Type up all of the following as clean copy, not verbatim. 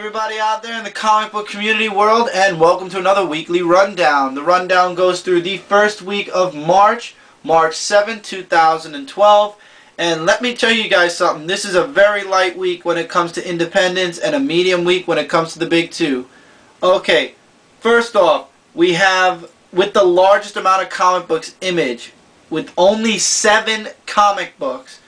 everybody out there in the comic book community world, and welcome to another weekly rundown. The rundown goes through the first week of March, March 7th, 2012. And let me tell you guys something. This is a very light week when it comes to independents and a medium week when it comes to the big two. Okay, first off, we have, with the largest amount of comic books, Image, with only 7 comic books.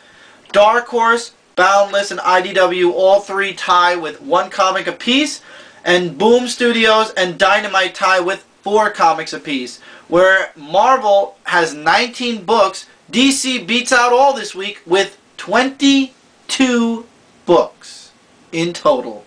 Dark Horse, Boundless, and IDW all three tie with 1 comic apiece, and Boom Studios and Dynamite tie with 4 comics apiece. Where Marvel has 19 books, DC beats out all this week with 22 books in total.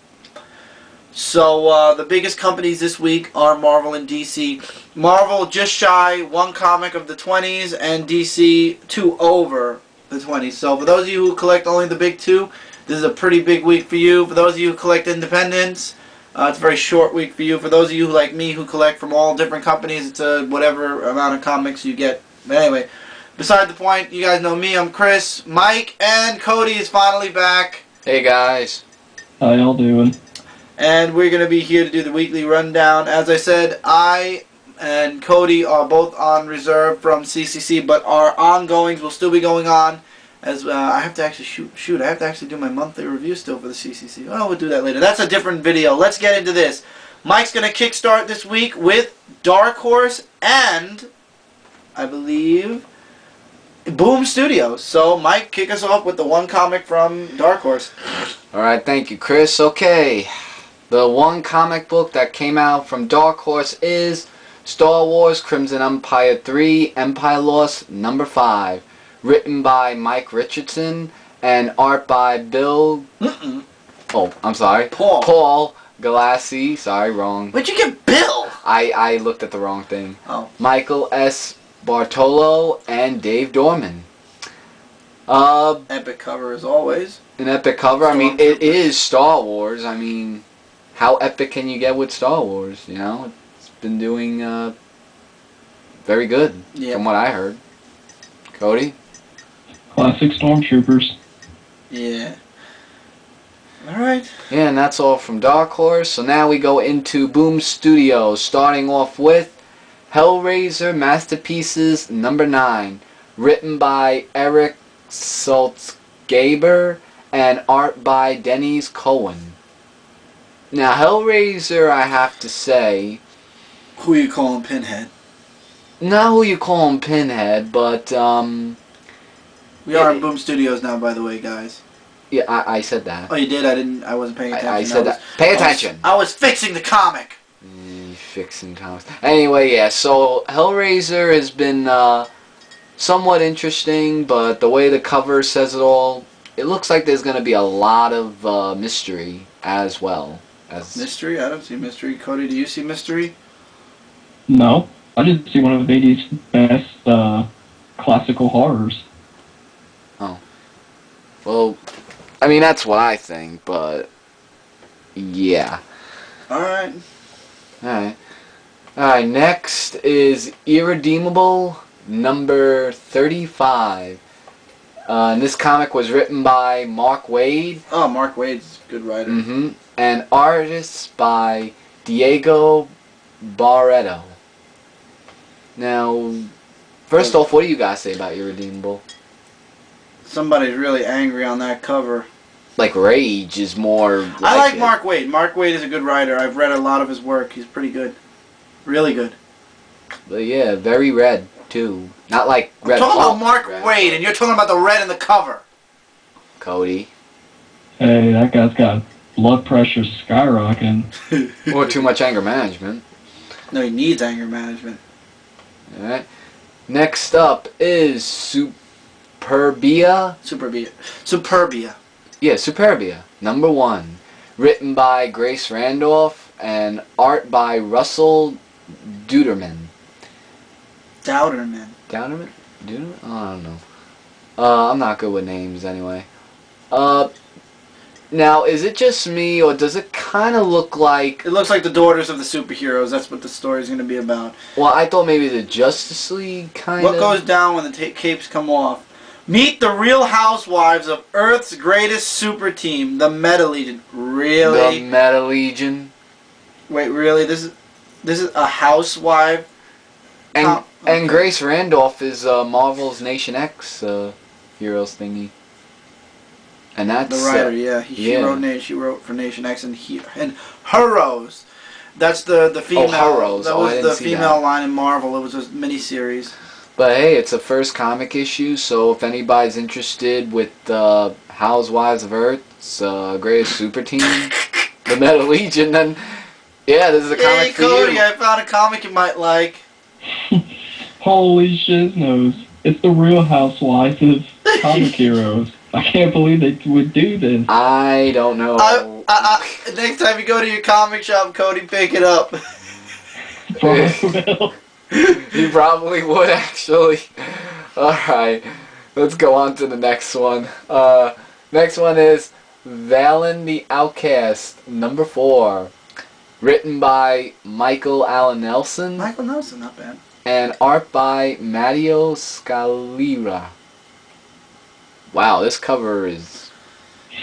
So the biggest companies this week are Marvel and DC. Marvel just shy 1 comic of the 20s, and DC 2 over the 20s. So for those of you who collect only the big 2, this is a pretty big week for you. For those of you who collect independents, it's a very short week for you. For those of you like me who collect from all different companies, it's a whatever amount of comics you get. But anyway, beside the point, you guys know me, I'm Chris. Mike and Cody is finally back. Hey guys. How y'all doing? And we're going to be here to do the weekly rundown. As I said, I and Cody are both on reserve from CCC, but our ongoings will still be going on. As I have to actually I have to actually do my monthly review still for the CCC. Oh, we'll do that later. That's a different video. Let's get into this. Mike's going to kickstart this week with Dark Horse and, I believe, Boom Studios. So, Mike, kick us off with the 1 comic from Dark Horse. Alright, thank you, Chris. Okay, the 1 comic book that came out from Dark Horse is Star Wars Crimson Empire 3, Empire Lost number 5. Written by Mike Richardson and art by Bill... Oh, I'm sorry. Paul Galassi. Sorry, wrong. Where'd you get Bill? I looked at the wrong thing. Oh. Michael S. Bartolo and Dave Dorman. Epic cover as always. An epic cover. I mean, it is Star Wars. I mean, how epic can you get with Star Wars? You know, it's been doing very good from what I heard. Cody? Classic Stormtroopers. Yeah. Alright. Yeah, and that's all from Dark Horse. So now we go into Boom Studios, starting off with Hellraiser Masterpieces number 9. Written by Eric Saltzgaber and art by Dennis Cohen. Now, Hellraiser, I have to say... Who you calling Pinhead? Not who you call him Pinhead, but, We are in Boom Studios now, by the way, guys. Yeah, I said that. Oh, you did? I wasn't paying attention. I said that. Pay attention. I was fixing the comic. Fixing comics. Anyway, yeah, so Hellraiser has been somewhat interesting, but the way the cover says it all, it looks like there's going to be a lot of mystery as well. Mystery? I don't see mystery. Cody, do you see mystery? No. I just see one of the 80's best classical horrors. Oh. Well, I mean, that's what I think, but yeah. Alright. Alright, next is Irredeemable number 35. And this comic was written by Mark Waid. Oh, Mark Waid's a good writer. And artists by Diego Barreto. Now, first off, what do you guys say about Irredeemable? Somebody's really angry on that cover. Like, Rage is more like I like Mark Waid. Mark Waid is a good writer. I've read a lot of his work. He's pretty good. Really good. But yeah, very red, too. Not like red. I'm talking about Mark Waid, and you're talking about the red in the cover. Cody. Hey, that guy's got blood pressure skyrocketing. Or too much anger management. No, he needs anger management. Alright. Next up is Superbia. Superbia. Yeah, Superbia. Number 1. Written by Grace Randolph and art by Russell Duderman. Dowderman? Duderman? Oh, I don't know. I'm not good with names anyway. Now, is it just me, or does it kind of look like... It looks like the Daughters of the Superheroes. That's what the story's going to be about. Well, I thought maybe the Justice League kind of... What goes down when the capes come off? Meet the Real Housewives of Earth's greatest super team, the Meta Legion. Really? The Meta Legion. Wait, really? This is a housewife? And Okay. Grace Randolph is Marvel's Nation X heroes thingy. And that's The writer, yeah. She wrote for Nation X and Heroes. That's the female. Heroes. That Oh, I was didn't the see female that. line in Marvel. It was a miniseries. But hey, it's a first comic issue, so if anybody's interested with Housewives of Earth's greatest super team, the Meta Legion, then yeah, this is a Hey, comic for Cody, you. I found a comic you might like. Holy shiznose. It's the Real Housewives of comic heroes. I can't believe they would do this. I don't know. Next time you go to your comic shop, Cody, pick it up. Probably will. You probably would actually. Alright, let's go on to the next one. Next one is Valen the Outcast, number 4. Written by Michael Allen Nelson Michael Nelson, not bad. and art by Matteo Scalera. Wow, this cover is...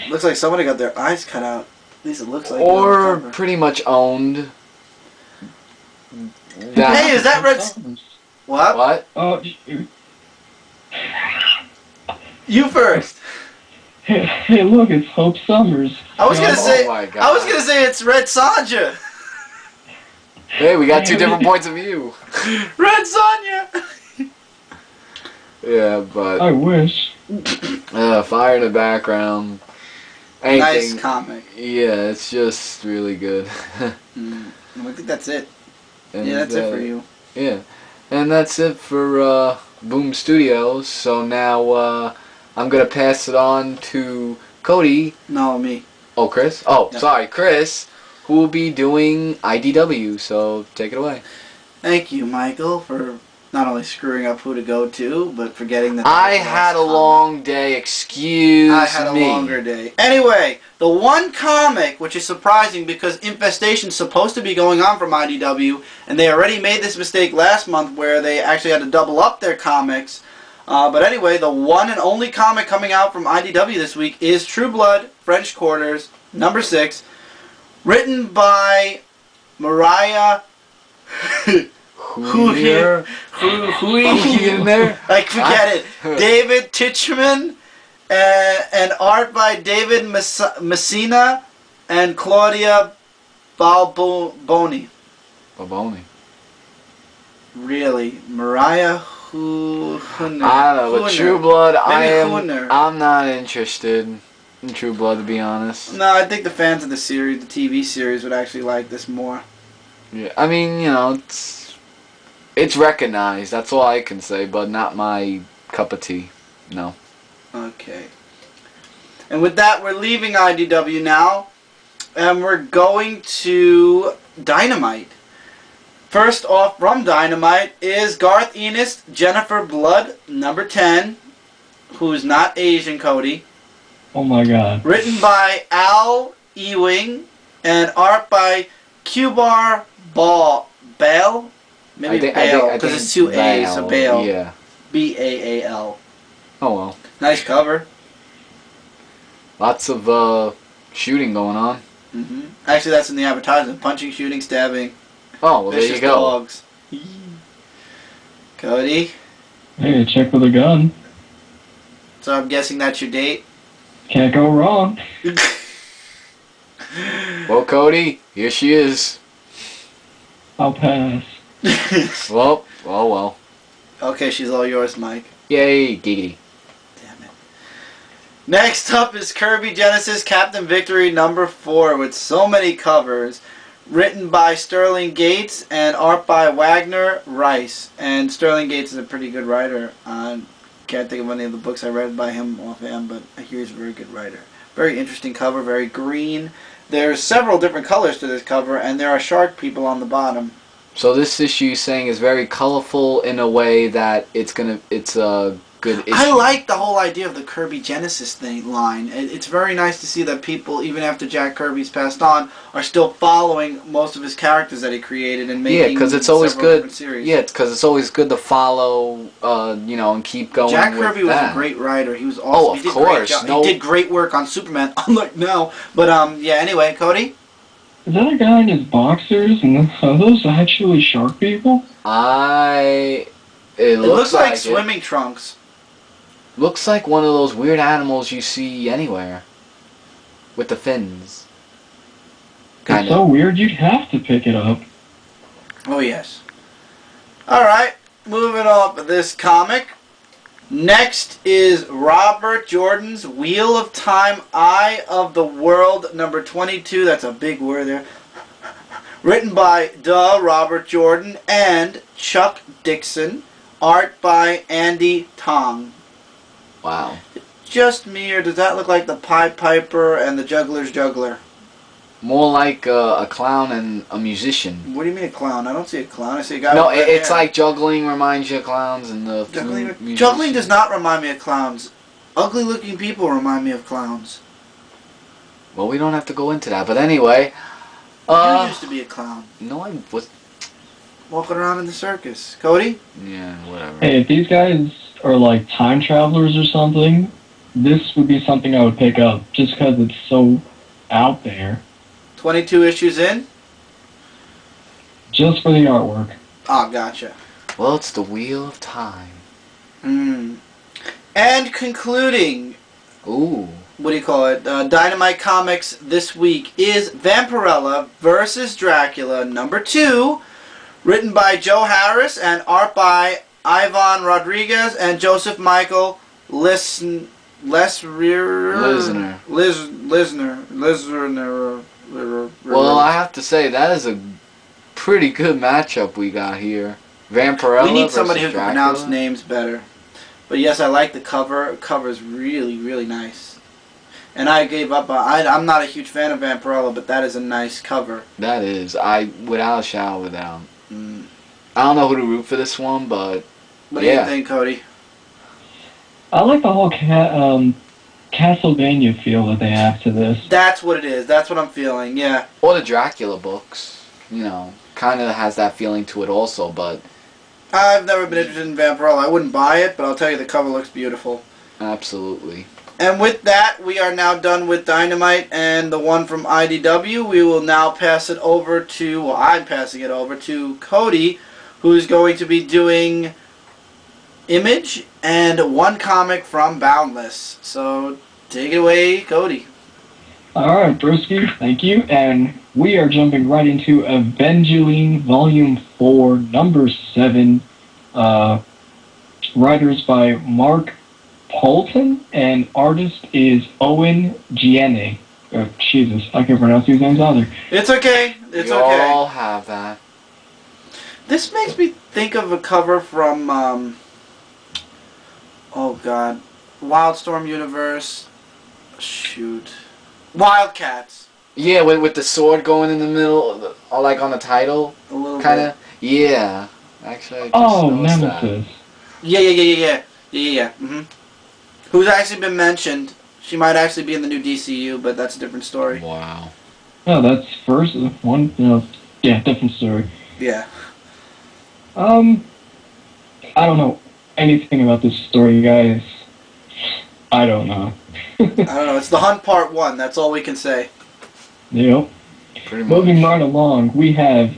Looks like somebody got their eyes cut out. At least it looks like. or on the cover. pretty much owned. Hey, is that Red... What? What? Oh, You first. hey, look, it's Hope Summers. I was gonna Oh say. my God. I was gonna say it's Red Sonja. Hey, we got two different points of view. Red Sonja. Yeah, but... I wish. fire in the background. Nice Anything. comic. Yeah, it's just really good. I think that's it. And, Yeah, that's it for you. Yeah, and that's it for Boom Studios. So now I'm gonna pass it on to Cody. No, me. Oh, Chris. Oh, Yeah. sorry, Chris, who will be doing IDW. So take it away. Thank you, Michael, for not only screwing up who to go to, but forgetting that. I had a long day. Excuse I had a me. longer day. Anyway, the one comic, which is surprising because Infestation's supposed to be going on from IDW, and they already made this mistake last month where they actually had to double up their comics. But anyway, the one and only comic coming out from IDW this week is True Blood, French Quarters, number 6, written by Mariah... Who here? Who in there? I forget it. David Tichman, and art by David Messina and Claudia Balboni. Baboni. Really, Mariah Hunner. I don't know, but True Blood, Hunner. I'm not interested in True Blood, to be honest. No, I think the fans of the series, the TV series, would actually like this more. Yeah, I mean, you know, it's recognized. That's all I can say, but not my cup of tea. No. Okay. And with that, we're leaving IDW now, and we're going to Dynamite. First off from Dynamite is Garth Ennis, Jennifer Blood, number 10, who's not Asian, Cody. Oh my God. Written by Al Ewing and art by Cubar Bale. Maybe Bale, because it's two A's, so Bale. Yeah. B-A-A-L. Oh well. Nice cover. Lots of shooting going on. Actually, that's in the advertisement. Punching, shooting, stabbing. Oh well, there Vicious you go. dogs. Cody, Hey, check with a gun. so I'm guessing that's your date? Can't go wrong. Well, Cody, here she is. I'll pass. Well, well. Okay, she's all yours, Mike. Yay, giggity. Damn it. Next up is Kirby Genesis Captain Victory number 4 with so many covers. Written by Sterling Gates and art by Wagner Rice. And Sterling Gates is a pretty good writer. Can't think of any of the books I read by him offhand, but I hear he's a very good writer. Very interesting cover, very green. There's several different colors to this cover, and there are shark people on the bottom. So this issue, you're saying, is very colorful in a way that it's good issue. I like the whole idea of the Kirby Genesis line. It's very nice to see that people, even after Jack Kirby's passed on, are still following most of his characters that he created and making. Yeah, because it's always several good. different series. Yeah, because it's always good to follow, you know, and keep going. Jack with Kirby was that. a great writer. He was awesome. Oh, of he did course. He did great work on Superman, unlike now. But yeah. Anyway, Cody. Is that a guy in his boxers? And are those actually shark people? It looks like it. swimming trunks. Looks like one of those weird animals you see anywhere. With the fins. It's so weird you'd have to pick it up. Oh, yes. Alright, moving on with this comic. Next is Robert Jordan's Wheel of Time, Eye of the World, number 22. That's a big word there. Written by Robert Jordan and Chuck Dixon. Art by Andy Tong. Wow. Just me, or does that look like the Pied Piper and the Juggler's Juggler? More like a clown and a musician. What do you mean a clown? I don't see a clown. I see a guy No, with red it's hair. like juggling reminds you of clowns and the Juggling does not remind me of clowns. Ugly looking people remind me of clowns. Well, we don't have to go into that, but anyway. You used to be a clown. No, I was. Walking around in the circus. Cody? Yeah, whatever. Hey, if these guys are like time travelers or something, this would be something I would pick up just because it's so out there. 22 issues in? Just for the artwork. Oh, gotcha. Well, it's the Wheel of Time. And concluding, Ooh. what do you call it? Dynamite Comics this week is Vampirella vs. Dracula number 2, written by Joe Harris and art by Ivan Rodriguez and Joseph Michael Lisner. Well, I have to say, that is a pretty good matchup we got here. Vampirella We need versus somebody who can Dracula. pronounce names better. But yes, I like the cover. The cover is really, really nice. And I gave up. I'm not a huge fan of Vampirella, but that is a nice cover. That is. Without a shadow of a doubt. Mm. I don't know who to root for this one, but What do you think, Cody? I like the whole Castlevania feel that they have to this. That's what it is. That's what I'm feeling, yeah. or the Dracula books, you know, kind of has that feeling to it also, but I've never been interested in Vampirella. I wouldn't buy it, but I'll tell you the cover looks beautiful. absolutely. And with that, we are now done with Dynamite and the one from IDW. We will now pass it over to, well, I'm passing it over to Cody, who's going to be doing Image and one comic from Boundless. So, take it away, Cody. Alright, Broski, thank you. And we are jumping right into Evangeline Volume 4, Number 7. Writers by Mark Poulton, and artist is Owen Gienne. Jesus, I can't pronounce these names either. It's okay. It's we okay. all have that. This makes me think of a cover from, oh god, Wildstorm Universe. Shoot. Wildcats. Yeah, with the sword going in the middle, like on the title, A little kind bit. of. Yeah, actually, I just Oh, noticed that. Nemesis. Yeah. Mm-hmm. Who's actually been mentioned. She might actually be in the new DCU, but that's a different story. Wow. Oh, that's first one. Yeah, different story. Yeah. I don't know anything about this story, guys. I don't know. I don't know. It's The Hunt Part 1. That's all we can say. Yep. Pretty much. Moving right along, we have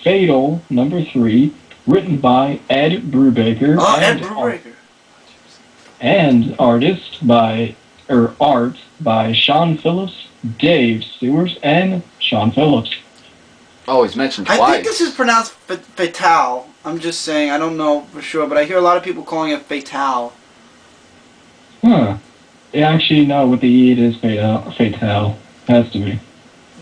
Fatal, number 3, written by Ed Brubaker. Oh, Ed and Brubaker. and art by Sean Phillips, Dave Stewart, and Sean Phillips. Oh, he's mentioned I twice. think this is pronounced Fatale. I'm just saying. I don't know for sure, but I hear a lot of people calling it Fatale. Huh. Yeah, actually, no, with the E it is Fatale. Has to be.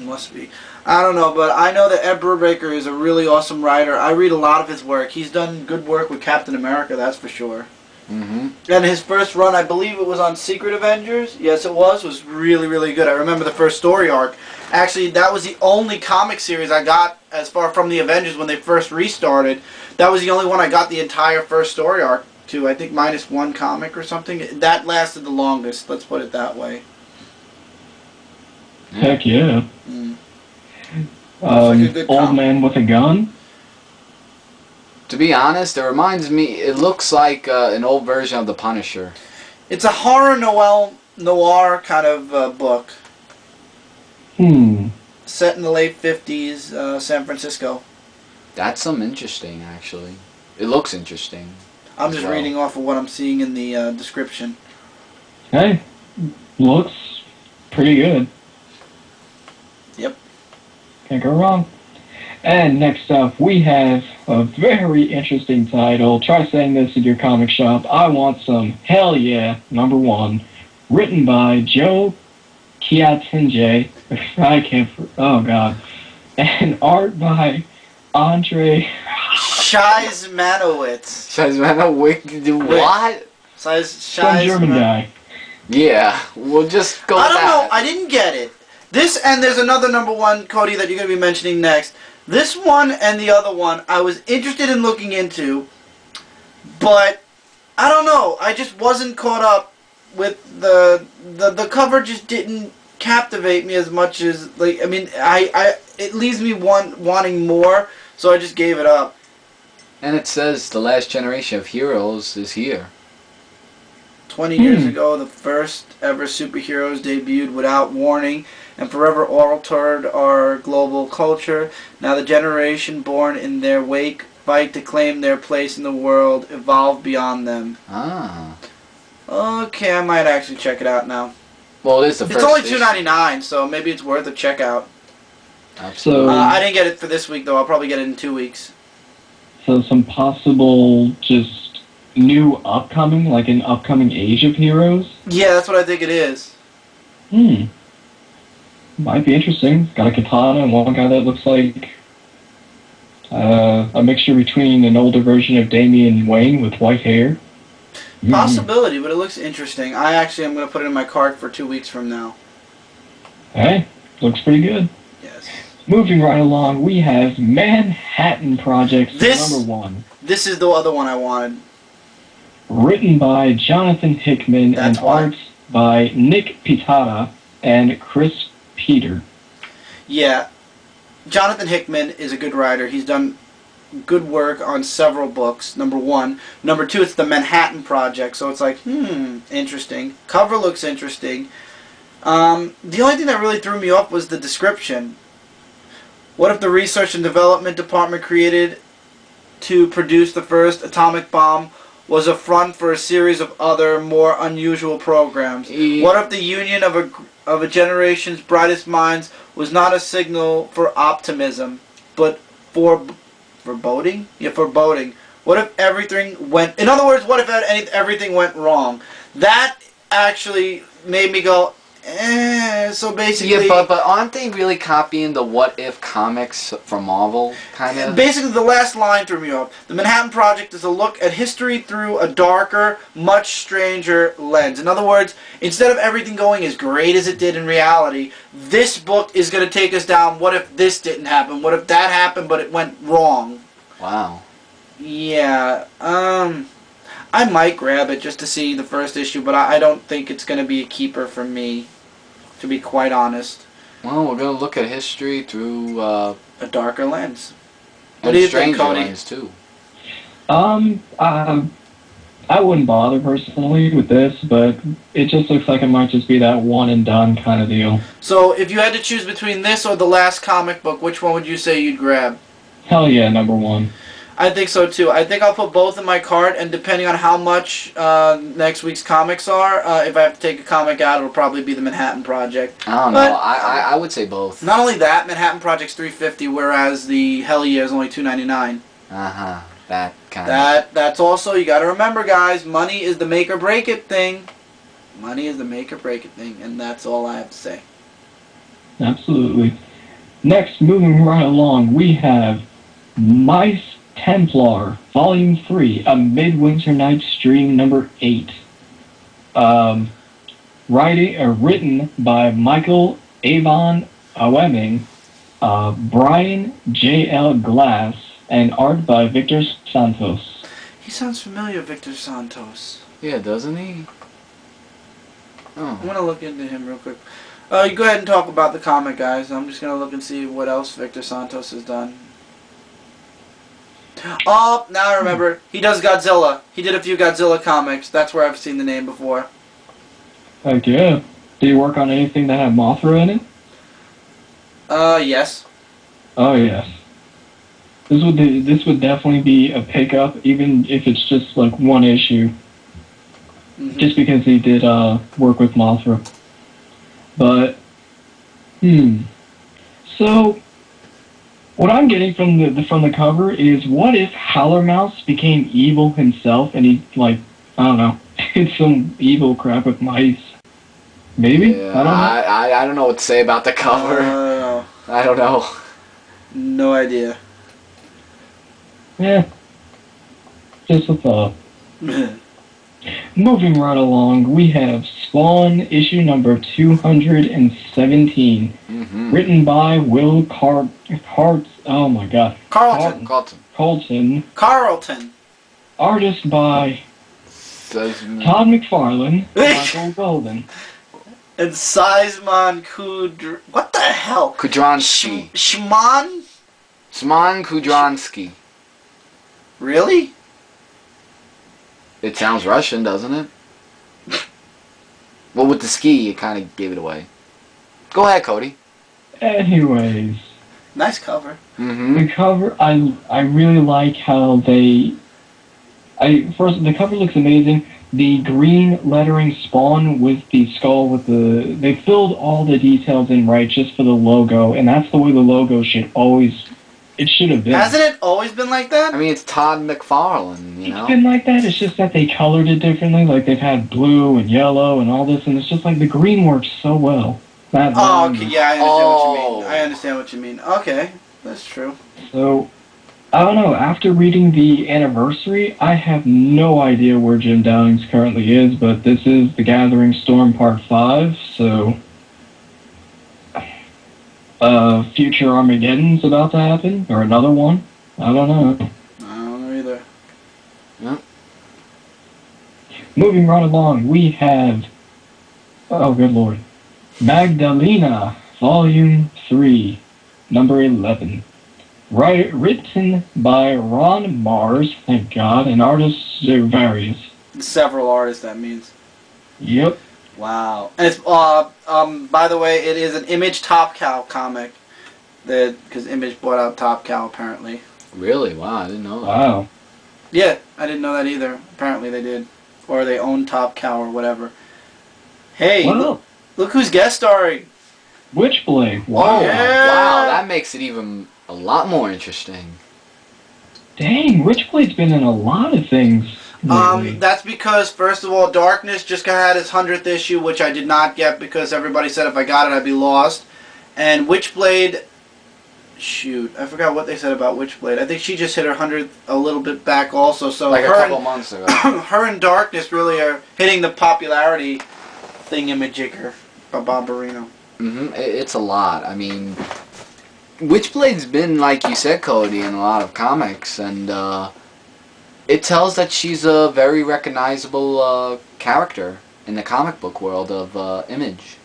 Must be. I don't know, but I know that Ed Brubaker is a really awesome writer. I read a lot of his work. He's done good work with Captain America, that's for sure. Mm-hmm. And his first run, I believe it was on Secret Avengers. Yes, it was really, really good. I remember the first story arc. Actually, that was the only comic series I got as far from the Avengers when they first restarted. That was the only one I got the entire first story arc too. I think minus one comic or something. That lasted the longest. Let's put it that way. Heck yeah. Mm. Like a good Old comic. Man with a Gun. To be honest, it reminds me. It looks like an old version of The Punisher. It's a horror noir kind of book. Set in the late 50s, San Francisco. That's some interesting, actually. It looks interesting. I'm as just well. reading off of what I'm seeing in the description. Hey, looks pretty good. Yep. Can't go wrong. And next up, we have a very interesting title. Try saying this at your comic shop. I Want Some Hell Yeah, #1. Written by Joe Kiatinje. I can't... Oh, God. And art by Andre... Scheizmanowitz. What? Some German guy. Yeah, we'll just go I with don't that. know. I didn't get it. This, and there's another #1, Cody, that you're going to be mentioning next. This one and the other one I was interested in looking into, but I don't know. I just wasn't caught up with the cover. Just didn't captivate me as much as, like, I mean, it leaves me wanting more, so I just gave it up. And it says the last generation of heroes is here. 20 years ago, the first ever superheroes debuted without warning and forever altered our global culture. Now the generation born in their wake fight to claim their place in the world, evolve beyond them. Ah. Okay, I might actually check it out now. Well, it is the first It's only issue. $2.99, so maybe it's worth a check out. Absolutely. So- I didn't get it for this week, though. I'll probably get it in 2 weeks. So some possible just new upcoming, like an upcoming age of heroes. Yeah, that's what I think it is. Might be interesting. Got a katana and one guy that looks like a mixture between an older version of Damian Wayne with white hair. Possibility, but it looks interesting. I actually am going to put it in my cart for 2 weeks from now. Hey, looks pretty good. Yes. Moving right along, we have Manhattan Project #1. This is the other one I wanted. Written by Jonathan Hickman That's and why. art by Nick Pitada and Chris Peter. Yeah. Jonathan Hickman is a good writer. He's done good work on several books, #1. #2, it's the Manhattan Project, so it's like, interesting. Cover looks interesting. The only thing that really threw me off was the description. What if the research and development department created to produce the first atomic bomb was a front for a series of other, more unusual programs? What if the union of a generation's brightest minds was not a signal for optimism, but for foreboding? Yeah, foreboding. What if everything went... In other words, what if everything went wrong? That actually made me go, so basically... Yeah, but aren't they really copying the What If comics from Marvel, kind of? Basically, the last line threw me off. The Manhattan Project is a look at history through a darker, much stranger lens. In other words, instead of everything going as great as it did in reality, this book is going to take us down, what if this didn't happen? What if that happened, but it went wrong? Wow. Yeah, I might grab it just to see the first issue, but I don't think it's going to be a keeper for me, to be quite honest. Well, we're going to look at history through... A darker lens. What and do you think, stranger Cody? lens, too. I wouldn't bother personally with this, but it just looks like it might just be that one and done kind of deal. So, if you had to choose between this or the last comic book, which one would you say you'd grab? Hell yeah, #1. I think so too. I think I'll put both in my cart, and depending on how much next week's comics are, if I have to take a comic out, it'll probably be the Manhattan Project. I don't But- know. I would say both. Not only that, Manhattan Project's $3.50, whereas the Hell Yeah is only $2.99. Uh-huh. That kind of... That's also, you got to remember, guys, money is the make or break it thing. Money is the make or break it thing, and that's all I have to say. Absolutely. Next, moving right along, we have Mice Templar, Volume 3, A Midwinter Night's Dream #8. Written by Michael Avon Aweming, Brian J.L. Glass, and art by Victor Santos. He sounds familiar, Victor Santos. Yeah, doesn't he? I'm Oh. gonna look into him real quick. You go ahead and talk about the comic, guys. I'm just gonna look and see what else Victor Santos has done. Oh, now I remember. He does Godzilla. He did a few Godzilla comics. That's where I've seen the name before. Heck yeah. Did you work on anything that had Mothra in it? Yes. Oh yes. This would definitely be a pickup, even if it's just like one issue, Mhm. just because he did work with Mothra. But so what I'm getting from the cover is, what if Howler Mouse became evil himself and he, like, I don't know, did some evil crap with mice? Maybe? Yeah, I don't know. I don't know what to say about the cover. I don't know. No idea. Yeah. Just a thought. Moving right along, we have Spawn issue number 217, written by Will oh my god, Carlton. Colton, artist by Todd McFarlane, Michael Golden. And Sizemon what the hell? Kudransky. Shman? Szymon Kudransky. Really? It sounds Russian, doesn't it? Well, with the ski, it kind of gave it away. Go ahead, Cody. Anyways, Nice cover. the cover, I really like how the cover looks amazing. The green lettering Spawn with the skull they filled all the details in right just for the logo, and that's the way the logo should have been. Hasn't it always been like that? I mean, it's Todd McFarlane, you know? It's been like that. It's just that they colored it differently. Like, they've had blue and yellow and all this, and it's just like the green works so well. Oh, okay, yeah, I understand what you mean. I understand what you mean. Okay, that's true. So, I don't know. After reading the anniversary, I have no idea where Jim Downings currently is, but this is The Gathering Storm Part 5, so future Armageddon's about to happen, or another one. I don't know. I don't know either. Yep. Moving right along, we have, oh good lord, Magdalena, Volume 3, number 11. Written by Ron Mars, thank God, and artists various. Several artists, that means. Yep. Wow. And it's, by the way, it is an Image Top Cow comic. Because Image bought out Top Cow, apparently. Really? Wow, I didn't know that. Wow. Yeah, I didn't know that either. Apparently they did. Or they own Top Cow or whatever. Hey, Well, look who's guest starring. Witchblade. Oh, Wow. Yeah. wow, that makes it even a lot more interesting. Dang, Witchblade's been in a lot of things lately. That's because, first of all, Darkness just had its 100th issue, which I did not get because everybody said if I got it, I'd be lost. And Witchblade, shoot, I forgot what they said about Witchblade. I think she just hit her 100th a little bit back also. So Like a her couple months ago. her and Darkness really are hitting the popularity thingamajigger of Bomberino. It's a lot. I mean, Witchblade's been, like you said, Cody, in a lot of comics, and it tells that she's a very recognizable character in the comic book world of Image.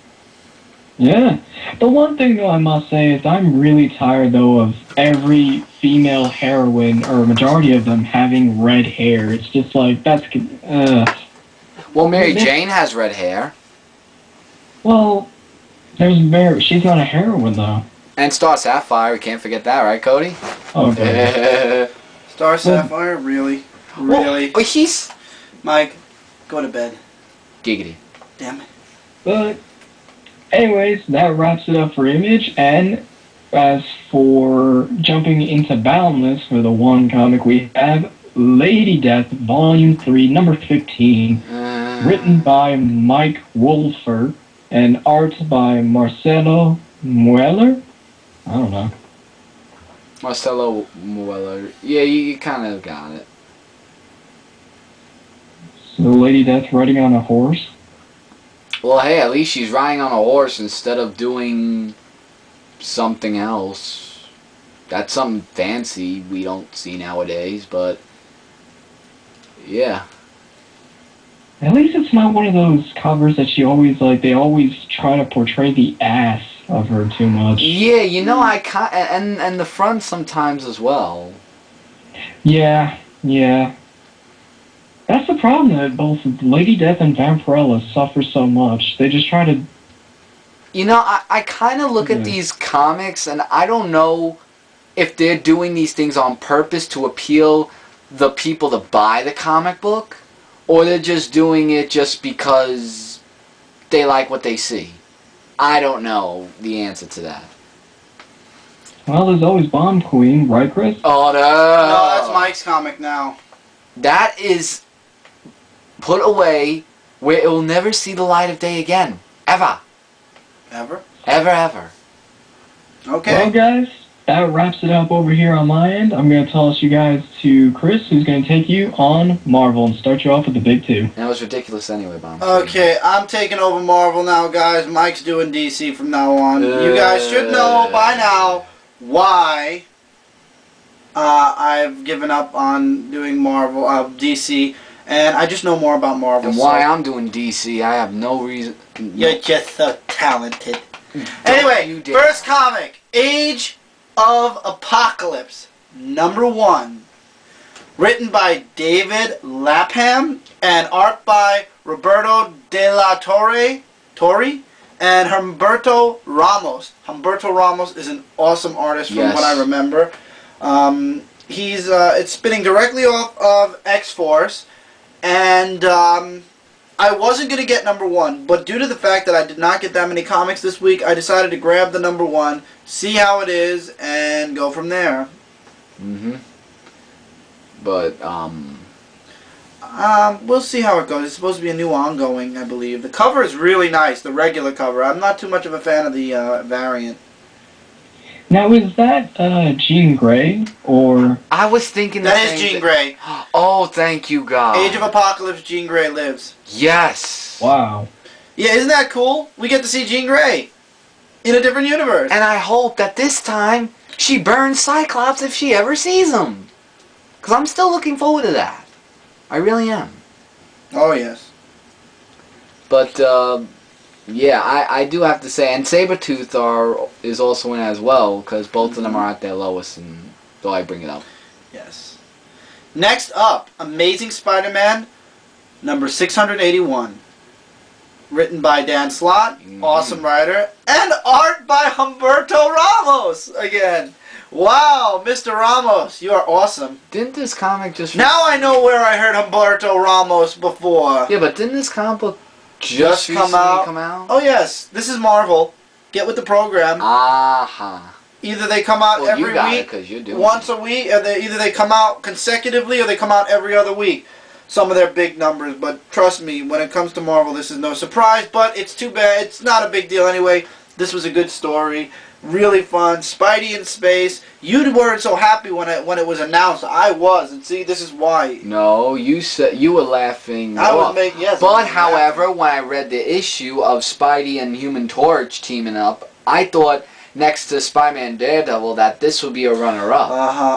Yeah. The one thing, though, I must say is I'm really tired, though, of every female heroine, or a majority of them, having red hair. It's just like, that's... Well, Mary Jane has red hair. Well, she's not a heroine, though. And Star Sapphire, we can't forget that, right, Cody? Okay. Star Sapphire, really? Really? Well, he's... Mike, go to bed. Giggity. Damn it. But, anyways, that wraps it up for Image, and as for jumping into Boundless, for the one comic we have, Lady Death, Volume 3, number 15, written by Mike Wolfer, and art by Marcelo Mueller? I don't know. Marcelo Mueller. Yeah, you kind of got it. So Lady Death riding on a horse? Well, hey, at least she's riding on a horse instead of doing something else. That's something fancy we don't see nowadays, but Yeah. At least it's not one of those covers that she always they always try to portray the ass of her too much. Yeah, you know, and the front sometimes as well. Yeah, yeah. That's the problem that both Lady Death and Vampirella suffer so much. They just try to... You know, I kind of look at these comics, and I don't know if they're doing these things on purpose to appeal the people to buy the comic book, or they're just doing it just because they like what they see. I don't know the answer to that. Well, there's always Bomb Queen, right, Chris? Oh, no. No, that's Mike's comic now. That is put away where it will never see the light of day again. Ever. Ever? Ever, ever. Okay. Well, guys, that wraps it up over here on my end. I'm going to toss you guys to Chris, who's going to take you on Marvel and start you off with the big two. That was ridiculous anyway, Bomb. Okay, I'm taking over Marvel now, guys. Mike's doing DC from now on. You guys should know by now why I've given up on doing Marvel, DC, and I just know more about Marvel. And why I'm doing DC, I have no reason. You're just so talented. Anyway, first comic, Age of Apocalypse, #1. Written by David Lapham and art by Roberto De La Torre and Humberto Ramos. Humberto Ramos is an awesome artist from what I remember. It's spinning directly off of X-Force, and I wasn't going to get #1, but due to the fact that I did not get that many comics this week, I decided to grab the #1, see how it is, and go from there. Mm-hmm. But, we'll see how it goes. It's supposed to be a new ongoing, I believe. The cover is really nice, the regular cover. I'm not too much of a fan of the variant. Now, is that Jean Grey, or... I was thinking that is Jean Grey. Oh, thank you, God. Age of Apocalypse, Jean Grey lives. Yes. Wow. Yeah, isn't that cool? We get to see Jean Grey in a different universe. And I hope that this time she burns Cyclops if she ever sees him. Because I'm still looking forward to that. I really am. Oh, yes. But, yeah, I do have to say, and Sabretooth is also in as well, because both of them are at their lowest, and so I bring it up. Yes. Next up, Amazing Spider-Man, #681. Written by Dan Slott, awesome writer, and art by Humberto Ramos again. Wow, Mr. Ramos, you are awesome. Didn't this comic just... Now I know where I heard Humberto Ramos before. Yeah, but didn't this comic book just come out? Oh yes, this is Marvel. Get with the program. Aha. Either they come out every week, once a week, or either they come out consecutively, or they come out every other week. Some of their big numbers, but trust me, when it comes to Marvel, this is no surprise. But it's too bad. It's not a big deal anyway. This was a good story, really fun. Spidey in space. You weren't so happy when it was announced. I was, and see, this is why. No, you said you were laughing. I was making yes. But however, when I read the issue of Spidey and Human Torch teaming up, I thought next to Spider-Man Daredevil that this would be a runner-up.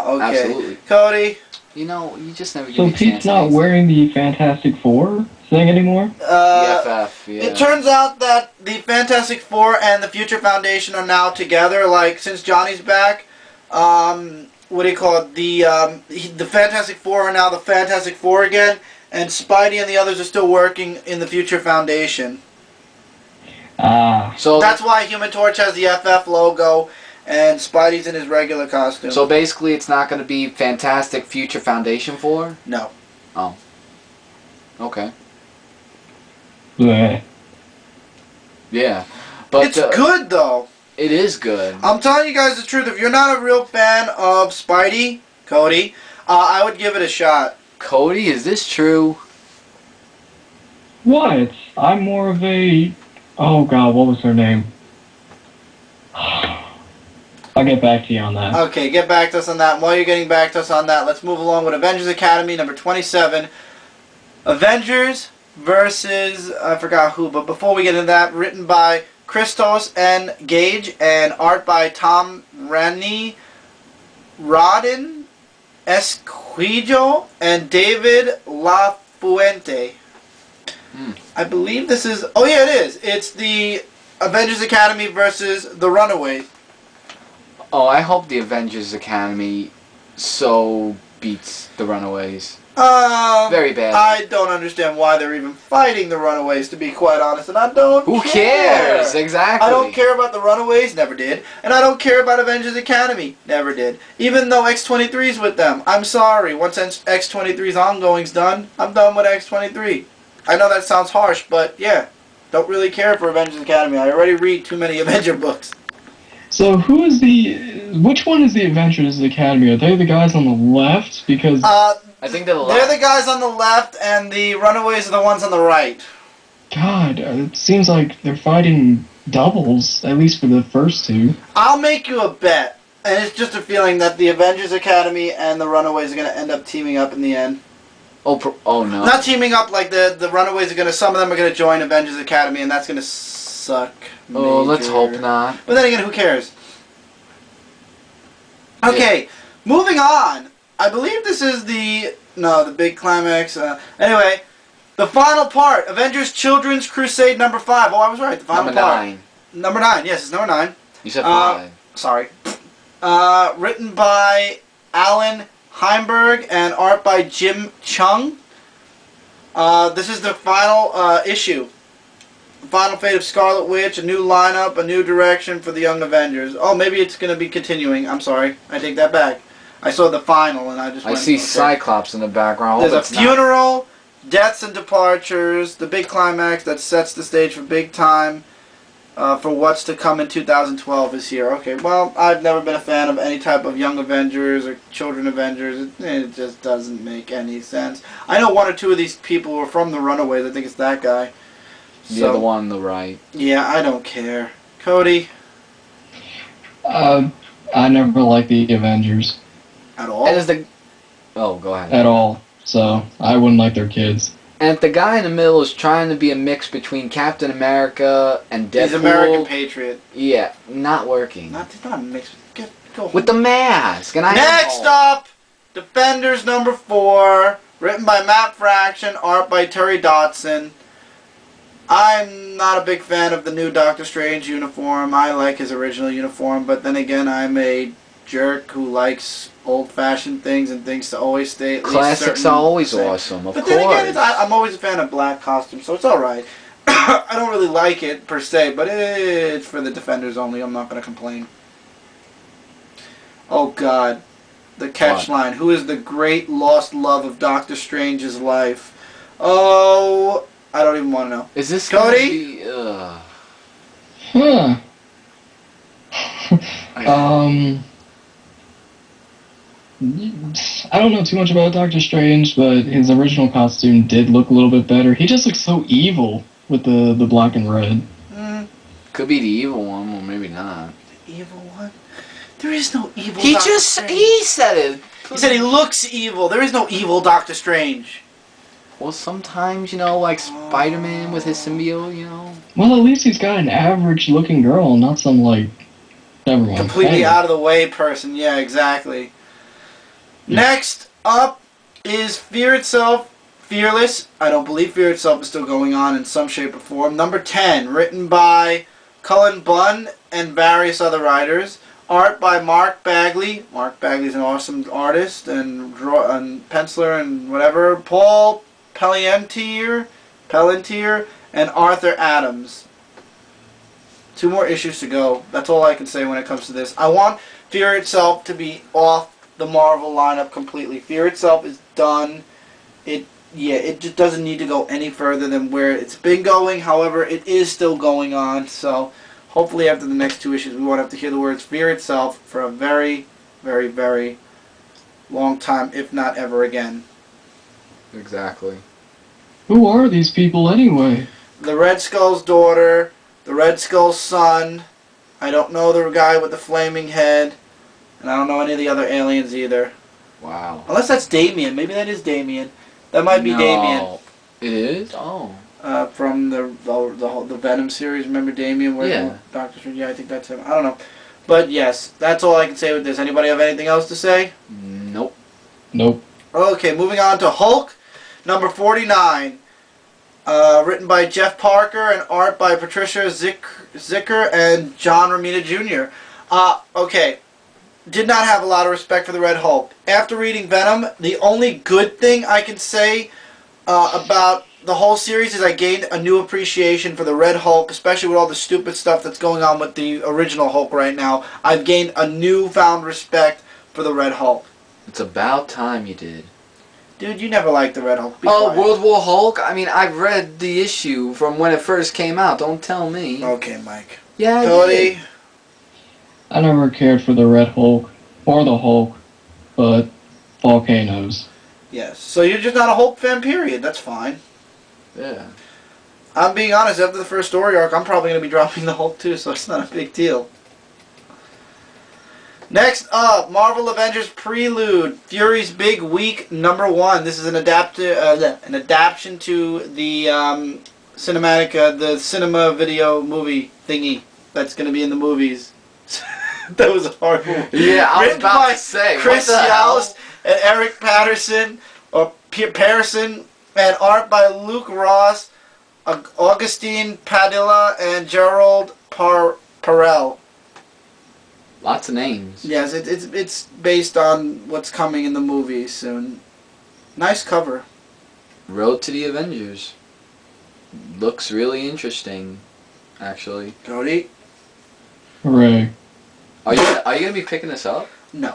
Okay. Absolutely. Cody. You know, you just never give So me a chance. Pete's not wearing the Fantastic Four thing anymore? Yeah. It turns out that the Fantastic Four and the Future Foundation are now together. Like, since Johnny's back, what do you call it? The Fantastic Four are now the Fantastic Four again, and Spidey and the others are still working in the Future Foundation. So that's why Human Torch has the FF logo, and Spidey's in his regular costume. So basically, it's not going to be Fantastic Future Foundation 4? No. Oh. Okay. Bleh. Yeah. But it's good, though. It is good. I'm telling you guys the truth. If you're not a real fan of Spidey, Cody, I would give it a shot. Cody, is this true? What? I'm more of a... Oh, God, what was her name? I'll get back to you on that. Okay, get back to us on that. And while you're getting back to us on that, let's move along with Avengers Academy, #27. Avengers versus... I forgot who, but before we get into that, written by Christos and Gage, and art by Tom Rodin. Esquijo and David LaFuente. Hmm. I believe this is... Oh, yeah, it is. It's the Avengers Academy versus the Runaways. Oh, I hope the Avengers Academy so beats the Runaways. Very bad. I don't understand why they're even fighting the Runaways, to be quite honest, and I don't Who care. cares? Exactly. I don't care about the Runaways, never did, and I don't care about Avengers Academy, never did. Even though X-23's with them, I'm sorry. Once X-23's ongoing's done, I'm done with X-23. I know that sounds harsh, but yeah, don't really care for Avengers Academy. I already read too many Avenger books. So which one is the Avengers Academy? Are they the guys on the left? Because I think they're They're the guys on the left, and the Runaways are the ones on the right. God, it seems like they're fighting doubles, at least for the first two. I'll make you a bet, and it's just a feeling that the Avengers Academy and the Runaways are going to end up teaming up in the end. Oh no. Not teaming up like the Runaways are going to... Some of them are going to join Avengers Academy, and that's going to suck. Oh, let's major. hope not. But then again, who cares? Okay, moving on. I believe this is the big climax. Anyway, the final part, Avengers Children's Crusade number 5. Oh, I was right. The final Number part. 9. Number 9. Yes, it's number 9. You said 5. Sorry. Written by Alan Heimberg and art by Jim Chung. This is the final issue. The final fate of Scarlet Witch, a new lineup, a new direction for the Young Avengers. Oh, maybe it's going to be continuing. I'm sorry. I take that back. I saw the final and I just went, see okay. Cyclops in the background. There's Hope a funeral, deaths and departures, the big climax that sets the stage for big time for what's to come in 2012 is here. Okay, well, I've never been a fan of any type of Young Avengers or Children Avengers. It just doesn't make any sense. I know one or two of these people were from the Runaways. I think it's that guy. Yeah, the one on the right. Yeah, I don't care. Cody? I never liked the Avengers. At all? And is the... Oh, go ahead. At all. So, I wouldn't like their kids. And if the guy in the middle is trying to be a mix between Captain America and Deadpool... He's American Patriot. Yeah, not working. Not a mix. Go with the mask. And Next up, Defenders number 4, written by Matt Fraction, art by Terry Dodson. I'm not a big fan of the new Doctor Strange uniform. I like his original uniform, but then again, I'm a jerk who likes old-fashioned things and thinks to always stay at least Classics certain are always same. awesome, of but course. Then again, I'm always a fan of black costumes, so it's alright. I don't really like it, per se, but it's for the Defenders only. I'm not going to complain. Oh, God. The catch line. Who is the great lost love of Doctor Strange's life? Oh, I don't even want to know. Is this Cody? Huh. I don't know too much about Doctor Strange, but his original costume did look a little bit better. He just looks so evil with the black and red. Could be the evil one, or maybe not. The evil one? There is no evil He Doctor just... Strange. He said it. He said he looks evil. There is no evil Doctor Strange. Well, sometimes, you know, like Spider-Man with his symbiote, you know. Well, at least he's got an average-looking girl, not some, like... Never mind. Completely Anyway. out of the way person. Yeah, exactly. Next up is Fear Itself, Fearless. I don't believe Fear Itself is still going on in some shape or form. Number 10, written by Cullen Bunn and various other writers. Art by Mark Bagley. Mark Bagley's an awesome artist and penciler and whatever. Paul Pelletier and Arthur Adams. 2 more issues to go. That's all I can say when it comes to this. I want Fear Itself to be off the Marvel lineup completely. Fear Itself is done. It just doesn't need to go any further than where it's been going. However, it is still going on. So hopefully after the next 2 issues we won't have to hear the words Fear Itself for a very, very, very long time, if not ever again. Exactly. Who are these people anyway? The Red Skull's daughter, the Red Skull's son. I don't know the guy with the flaming head. And I don't know any of the other aliens either. Wow. Unless that's Damien. Maybe that is Damien. That might be Damien. It is? Oh. From the Venom series. Remember Damien? Yeah. Doctor Strange. Yeah, I think that's him. I don't know. But yes, that's all I can say with this. Anybody have anything else to say? Nope. Nope. Okay, moving on to Hulk, number 49. Written by Jeff Parker and art by Patricia Zicker and John Romita Jr. Okay, did not have a lot of respect for the Red Hulk. After reading Venom, the only good thing I can say about the whole series is I gained a new appreciation for the Red Hulk, especially with all the stupid stuff that's going on with the original Hulk right now. I've gained a newfound respect for the Red Hulk. It's about time you did. Dude, you never liked the Red Hulk. Be Oh, quiet. World War Hulk? I mean, I've read the issue from when it first came out. Don't tell me. Okay, Mike. Yeah, I Cody? did. I never cared for the Red Hulk or the Hulk, but volcanoes. Yes. So you're just not a Hulk fan, period. That's fine. Yeah. I'm being honest, after the first story arc, I'm probably going to be dropping the Hulk too, so it's not a big deal. Next up, Marvel Avengers Prelude, Fury's Big Week, number 1. This is an adaptation to the the cinema video movie thingy that's going to be in the movies. That was horrible. Yeah, I was Written about by to say, Chris what the hell? Yost and Eric Patterson, and art by Luke Ross, Augustine Padilla, and Gerald Parrell. Lots of names. Yes, it's based on what's coming in the movie soon. Nice cover. Road to the Avengers. Looks really interesting, actually. Cody? Hooray. Are you gonna be picking this up? No.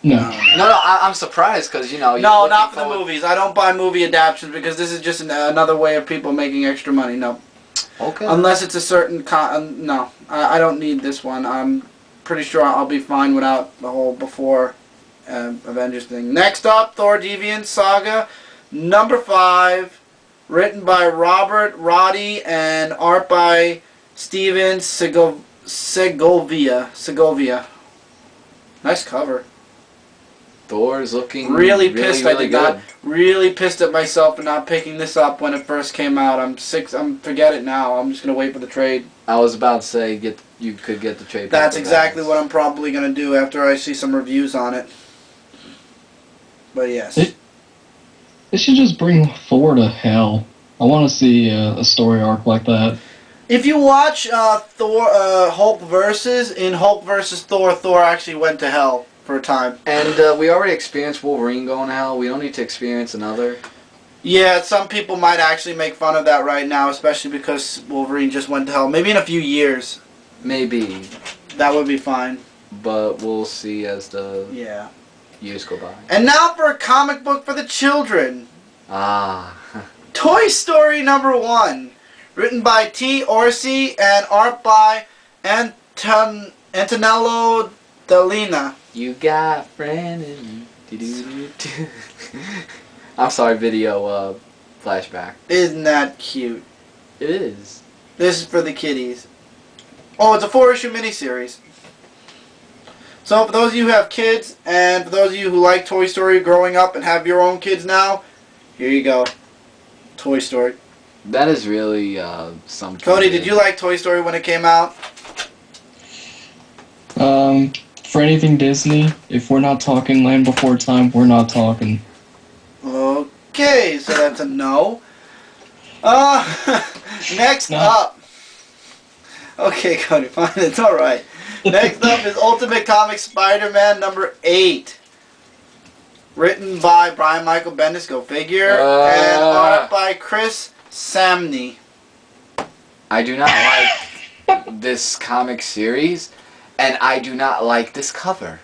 No. No, I'm surprised because you know. you're No, looking not for the forward- movies. I don't buy movie adaptations because this is just another way of people making extra money. No. Okay. Unless it's a certain no. I don't need this one. I'm pretty sure I'll be fine without the whole before Avengers thing. Next up, Thor Deviant Saga, number 5, written by Robert Roddy and art by Steven Segovia. Nice cover. Thor is looking Really pissed I really did not. good. Really pissed at myself for not picking this up when it first came out. Forget it now. I'm just gonna wait for the trade. I was about to say you could get the trade. That's exactly what I'm probably gonna do after I see some reviews on it. But yes. They should just bring Thor to hell. I want to see a story arc like that. If you watch Hulk versus Thor, Thor actually went to hell for a time. And we already experienced Wolverine going to hell. We don't need to experience another. Yeah, some people might actually make fun of that right now, especially because Wolverine just went to hell. Maybe in a few years, Maybe, that would be fine. but we'll see as the Yeah. years go by. And now for a comic book for the children. Ah. Toy Story number 1. Written by T. Orsi and art by Antonello Dalina. You got a friend in me. Do-do-do-do. I'm sorry, video flashback. Isn't that cute? It is. This is for the kiddies. Oh, it's a 4-issue miniseries. So for those of you who have kids, and for those of you who like Toy Story growing up and have your own kids now, here you go. Toy Story. That is really something. Cody, did you like Toy Story when it came out? For anything Disney, if we're not talking Land Before Time, we're not talking. Okay, so that's a no. Next No. up. Okay, Cody, fine, it's alright. Next up is Ultimate Comics Spider-Man number 8. Written by Brian Michael Bendis, go figure, and art by Chris Samney. I do not like this comic series, and I do not like this cover.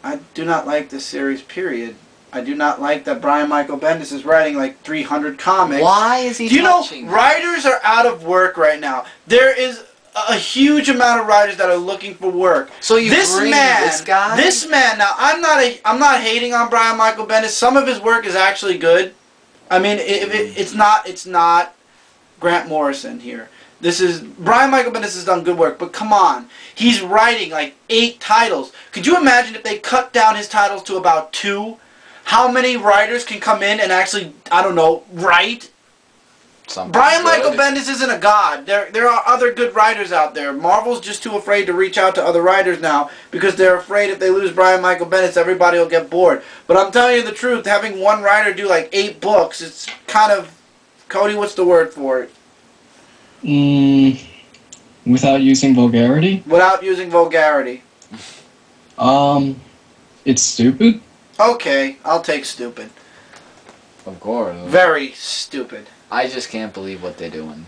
I do not like this series, period. I do not like that Brian Michael Bendis is writing like 300 comics. Why is he Do you know, touching that? writers are out of work right now. There is a huge amount of writers that are looking for work. So you bring this guy? This man, now I'm not hating on Brian Michael Bendis. Some of his work is actually good. I mean, it's not Grant Morrison here. This is Brian Michael Bendis has done good work, but come on, he's writing like 8 titles. Could you imagine if they cut down his titles to about 2? How many writers can come in and actually, I don't know, write? something. Brian Michael good. Bendis isn't a god. There are other good writers out there. Marvel's just too afraid to reach out to other writers now because they're afraid if they lose Brian Michael Bendis, everybody will get bored. But I'm telling you the truth, having one writer do like 8 books, it's kind of... Cody, what's the word for it? Without using vulgarity? Without using vulgarity. It's stupid. Okay, I'll take stupid. Of course. Very stupid. I just can't believe what they're doing.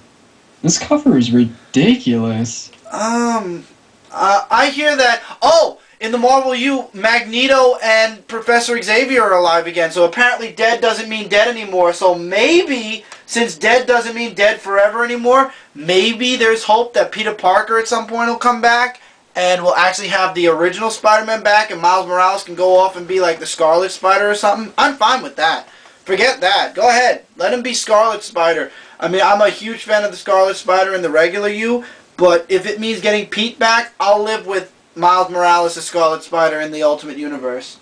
This cover is ridiculous. I hear that... Oh! In the Marvel U, Magneto and Professor Xavier are alive again. So apparently dead doesn't mean dead anymore. So maybe, since dead doesn't mean dead forever anymore, maybe there's hope that Peter Parker at some point will come back and we'll actually have the original Spider-Man back and Miles Morales can go off and be like the Scarlet Spider or something. I'm fine with that. Forget that. Go ahead. Let him be Scarlet Spider. I mean, I'm a huge fan of the Scarlet Spider in the regular U, but if it means getting Pete back, I'll live with Miles Morales as Scarlet Spider in the Ultimate Universe.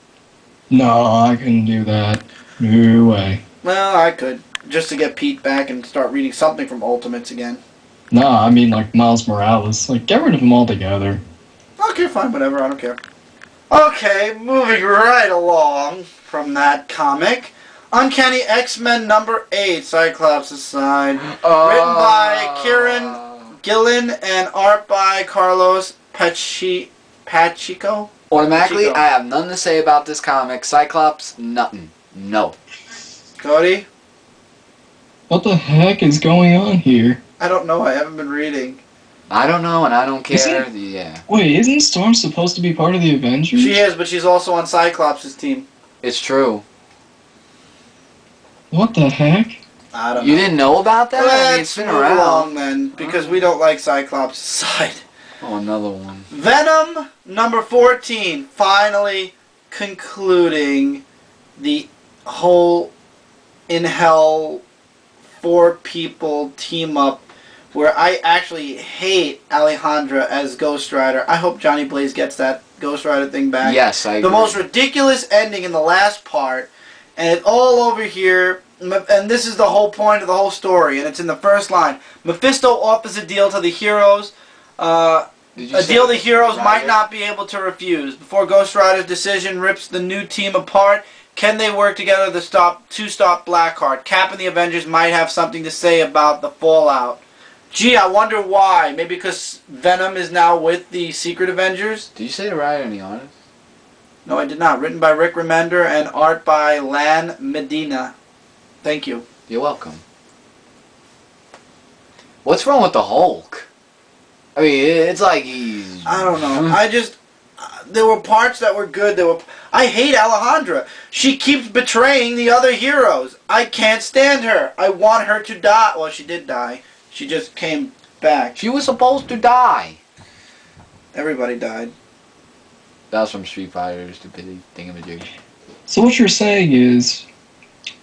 No, I couldn't do that. No way. Well, I could. Just to get Pete back and start reading something from Ultimates again. No, I mean like Miles Morales. Like, get rid of him altogether. Okay, fine, whatever. I don't care. Okay, moving right along from that comic. Uncanny X-Men number 8, Cyclops aside. Written by Kieran Gillen and art by Carlos Pacheco? Automatically, Pacheco. I have nothing to say about this comic. Cyclops, nothing. No. Cody? What the heck is going on here? I don't know. I haven't been reading. I don't know, and I don't care. Isn't- Yeah. Wait, isn't Storm supposed to be part of the Avengers? She is, but she's also on Cyclops' team. It's true. What the heck? I don't You know. didn't know about that? I mean, Let's it's been move around. along then, because we don't like Cyclops' side. Oh, another one. Venom number 14, finally concluding the whole in hell 4 people team up where I actually hate Alejandra as Ghost Rider. I hope Johnny Blaze gets that Ghost Rider thing back. Yes, I agree. The most ridiculous ending in the last part, and it's all over here, and this is the whole point of the whole story, and it's in the first line. Mephisto offers a deal to the heroes, Did you a say deal the heroes Rider? might not be able to refuse. Before Ghost Rider's decision rips the new team apart, can they work together to stop Blackheart? Cap and the Avengers might have something to say about the fallout. Gee, I wonder why. Maybe because Venom is now with the Secret Avengers? Did you say the writer and the artist? No, I did not. Written by Rick Remender and art by Lan Medina. Thank you. You're welcome. What's wrong with the Hulk? I mean, it's like he's... I don't know. I just... there were parts that were good. I hate Alejandra. She keeps betraying the other heroes. I can't stand her. I want her to die. Well, she did die. She just came back. She was supposed to die. Everybody died. That was from Street Fighter, stupidity thingamajig. So what you're saying is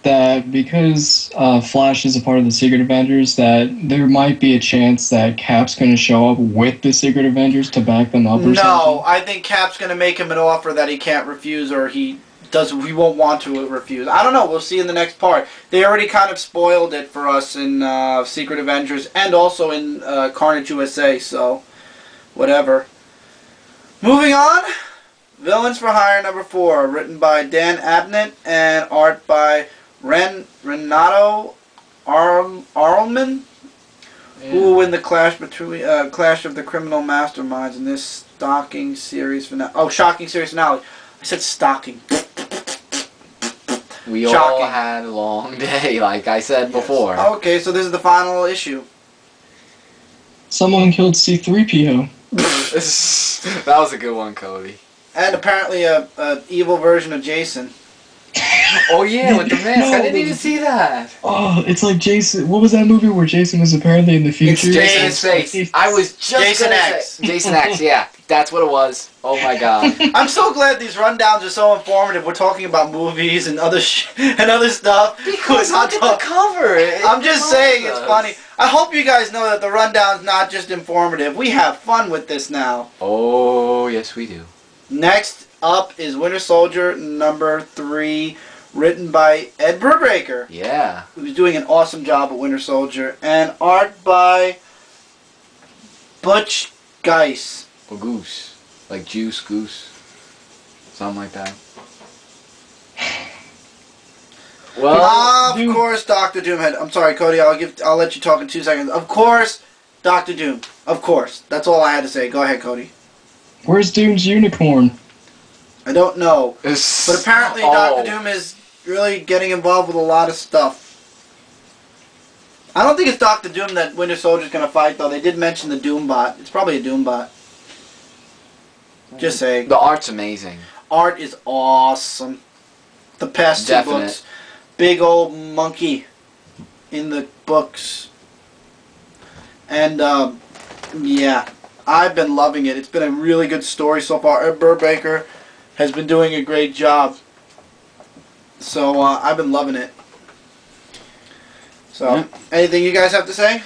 that because Flash is a part of the Secret Avengers, that there might be a chance that Cap's going to show up with the Secret Avengers to back them up or No, something? I think Cap's going to make him an offer that he can't refuse, or he won't want to refuse. I don't know. We'll see in the next part. They already kind of spoiled it for us in Secret Avengers and also in Carnage USA, so whatever. Moving on. Villains for Hire number 4, written by Dan Abnett and art by Renato Arlman, who will win the clash of the criminal masterminds in this shocking series finale. Oh, shocking series finale. I said stocking. We Shocking. all had a long day, like I said before. Okay, so this is the final issue. Someone killed C-3PO. That was a good one, Cody. And apparently a evil version of Jason. Oh yeah, with the mask. I didn't No, even see that. Oh, it's like Jason. What was that movie where Jason was apparently in the It's future? Jason's face. I was just Jason gonna X. say Jason X. Yeah, that's what it was. Oh my god. I'm so glad these rundowns are so informative. We're talking about movies and other stuff. Because We're not look at the cover. I'm just saying it's us. funny. I hope you guys know that the rundown's not just informative. We have fun with this now. Oh yes, we do. Next up is Winter Soldier number 3, written by Ed Brubaker, Yeah. who's doing an awesome job with Winter Soldier, and art by Butch Geis. Or Goose. Like Juice, Goose. Something like that. Well, Of course, Doctor Doom had. I'm sorry, Cody. I'll let you talk in 2 seconds. Of course, Doctor Doom. Of course. That's all I had to say. Go ahead, Cody. Where's Doom's unicorn? I don't know, it's, but apparently Doctor Doom is really getting involved with a lot of stuff. I don't think it's Doctor Doom that Winter Soldier's gonna fight, though. They did mention the Doombot. It's probably a Doombot. Just saying. The art's amazing. Art is awesome. The past two Definite. books. Big old monkey in the books. And, yeah. I've been loving it. It's been a really good story so far. Ed Brubaker has been doing a great job. So, I've been loving it. So, Yep. anything you guys have to say?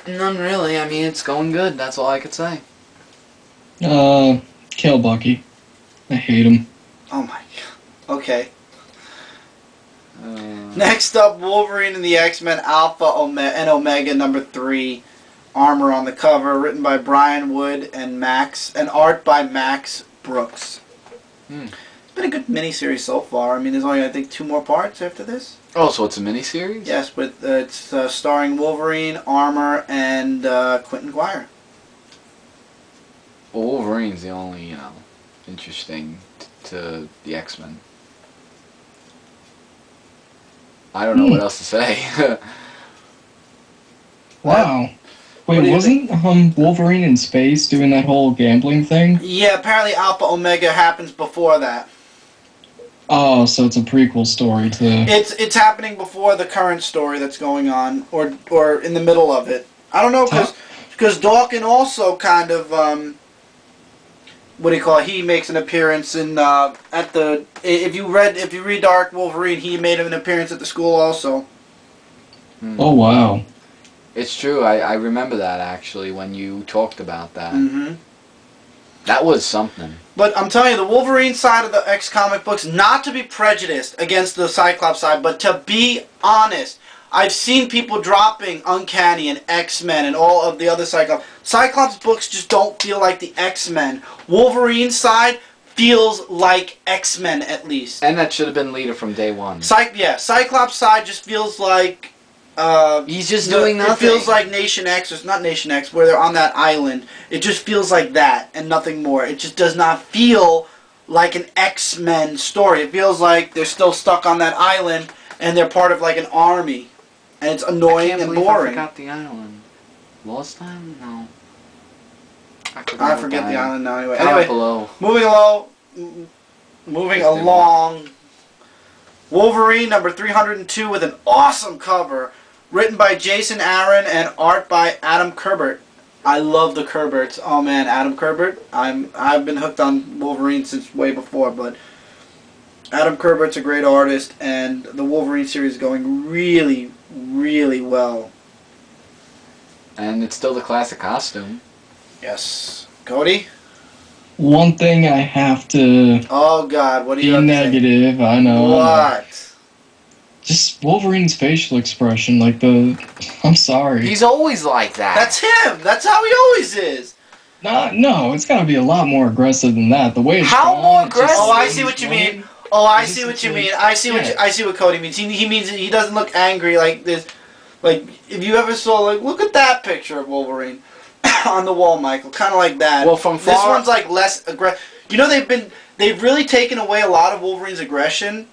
None really. I mean, it's going good. That's all I could say. Kill Bucky. I hate him. Oh my god. Okay. Uh, Next up, Wolverine and the X-Men Alpha and Omega #3. Armor on the cover, written by Brian Wood and art by Max Brooks. It's been a good miniseries so far. I mean, there's only, I think, 2 more parts after this. oh, so it's a miniseries? Yes, with it's starring Wolverine, Armor, and Quentin Quire. Well, Wolverine's the only, interesting to the X-Men. I don't know what else to say. Wow. What do Wait, you wasn't Wolverine in space doing that whole gambling thing? Yeah, apparently Alpha Omega happens before that. Oh, so it's a prequel story to... It's happening before the current story that's going on, or in the middle of it. I don't know, because Dawkins also kind of what do you call it? He makes an appearance in at the if you read Dark Wolverine, he made an appearance at the school also. Oh, wow. It's true. I remember that, actually, when you talked about that. Mm-hmm. That was something. But I'm telling you, the Wolverine side of the X comic books, not to be prejudiced against the Cyclops side, but to be honest, I've seen people dropping Uncanny and X-Men and all of the other Cyclops. Cyclops books just don't feel like the X-Men. Wolverine side feels like X-Men, at least. And that should have been Leader from day one. Cyclops side just feels like... He's just doing nothing. It feels like Nation X, or it's not Nation X, where they're on that island. It just feels like that, and nothing more. It just does not feel like an X-Men story. It feels like they're still stuck on that island, and they're part of like an army. And it's annoying and boring. I forgot the island. Lost Time? No. I forget the island now anyway. Comment Anyway, below. moving along. Wolverine number 302 with an awesome cover, written by Jason Aaron and art by Adam Kubert. I love the Kuberts. Oh man, Adam Kubert. I've been hooked on Wolverine since way before, but Adam Kubert's a great artist, and the Wolverine series is going really, really well. And it's still the classic costume. Yes. Cody? One thing I have to Oh God, what do you be have to say? negative, I know. What? Just Wolverine's facial expression, I'm sorry. He's always like that. That's him. That's how he always is. No, it's gotta be a lot more aggressive than that. The way it's How drawn, more it just aggressive? Oh, I seems see what you like- mean. Oh, I It's see just what you like- mean. I see what Cody means. He means he doesn't look angry like this. Like if you ever saw look at that picture of Wolverine on the wall, Michael. Kind of like that. Well, from this far- one's like less aggressive. You know they've really taken away a lot of Wolverine's aggression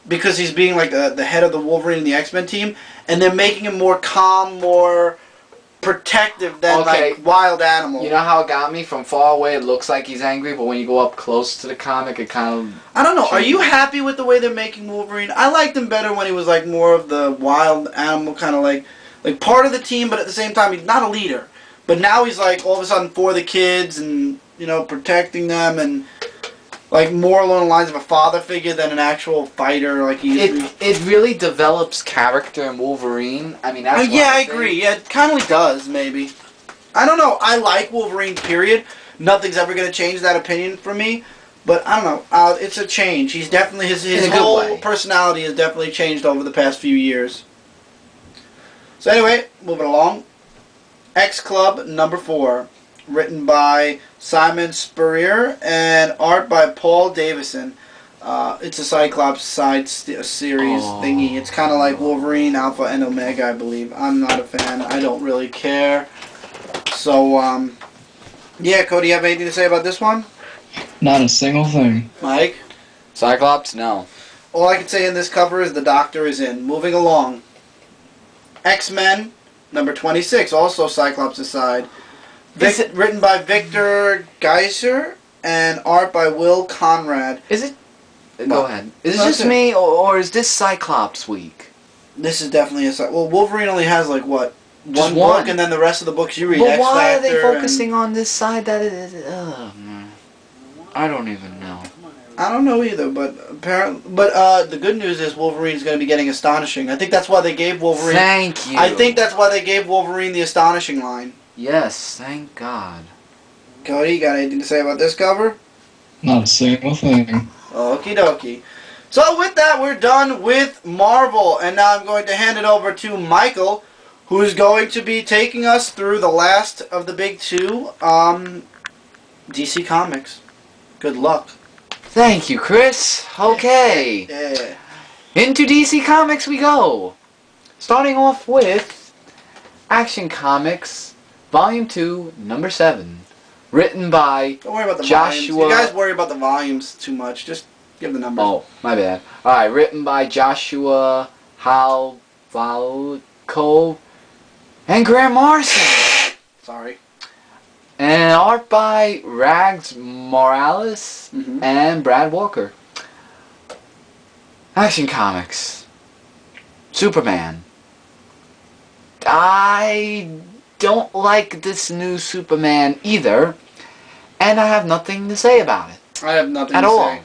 because he's being like the head of the Wolverine and the X-Men team, and they're making him more calm, more protective than Okay. like Wild Animal. You know how it got me? From far away, it looks like he's angry, but when you go up close to the comic, it kind of... I don't know. Are you happy with the way they're making Wolverine? I liked him better when he was like more of the wild animal, kind of like part of the team, but at the same time he's not a leader. But now he's like all of a sudden for the kids and protecting them and like more along the lines of a father figure than an actual fighter. Like It really develops character in Wolverine. I mean, that's yeah, what I think. agree. Yeah, it kind of does maybe. I don't know. I like Wolverine. Period. Nothing's ever gonna change that opinion for me. But I don't know. It's a change. He's definitely his In a good whole way. personality has definitely changed over the past few years. So anyway, moving along. X Club number 4, written by Simon Spurrier and art by Paul Davison. It's a Cyclops series thingy. It's kind of like Wolverine, Alpha, and Omega, I believe. I'm not a fan. I don't really care. So, yeah, Cody, you have anything to say about this one? Not a single thing. Mike? Cyclops? No. All I can say in this cover is the Doctor is in. Moving along. X-Men, number 26, also Cyclops' side. Written by Victor Geiser and art by Will Conrad. Is it? Go Well, ahead. Is it no, just that's it. me, or is this Cyclops week? This is definitely a... Well, Wolverine only has, like, what? Just One one. book, and then the rest of the books you read. But why are they X-Factor focusing on this side that it is? I don't even know. I don't know either, but apparently... But the good news is Wolverine's going to be getting Astonishing. I think that's why they gave Wolverine... Thank you. I think that's why they gave Wolverine the Astonishing line. Yes, thank God. Cody, you got anything to say about this cover? Not a single thing. Okie dokie. So with that, we're done with Marvel, and now I'm going to hand it over to Michael, who's going to be taking us through the last of the big two, DC Comics. Good luck. Thank you, Chris. Okay. Yeah. Into DC Comics we go. Starting off with Action Comics, Volume 2, Number 7. Written by Don't worry about the Joshua- volumes. You guys worry about the volumes too much. Just give the numbers. Oh, my bad. Alright, written by Joshua Halvalco and Grant Morrison. Sorry. And art by Rags Morales Mhm. and Brad Walker. Action Comics. Superman. I don't like this new Superman either, and I have nothing to say about it. I have nothing At to all. say.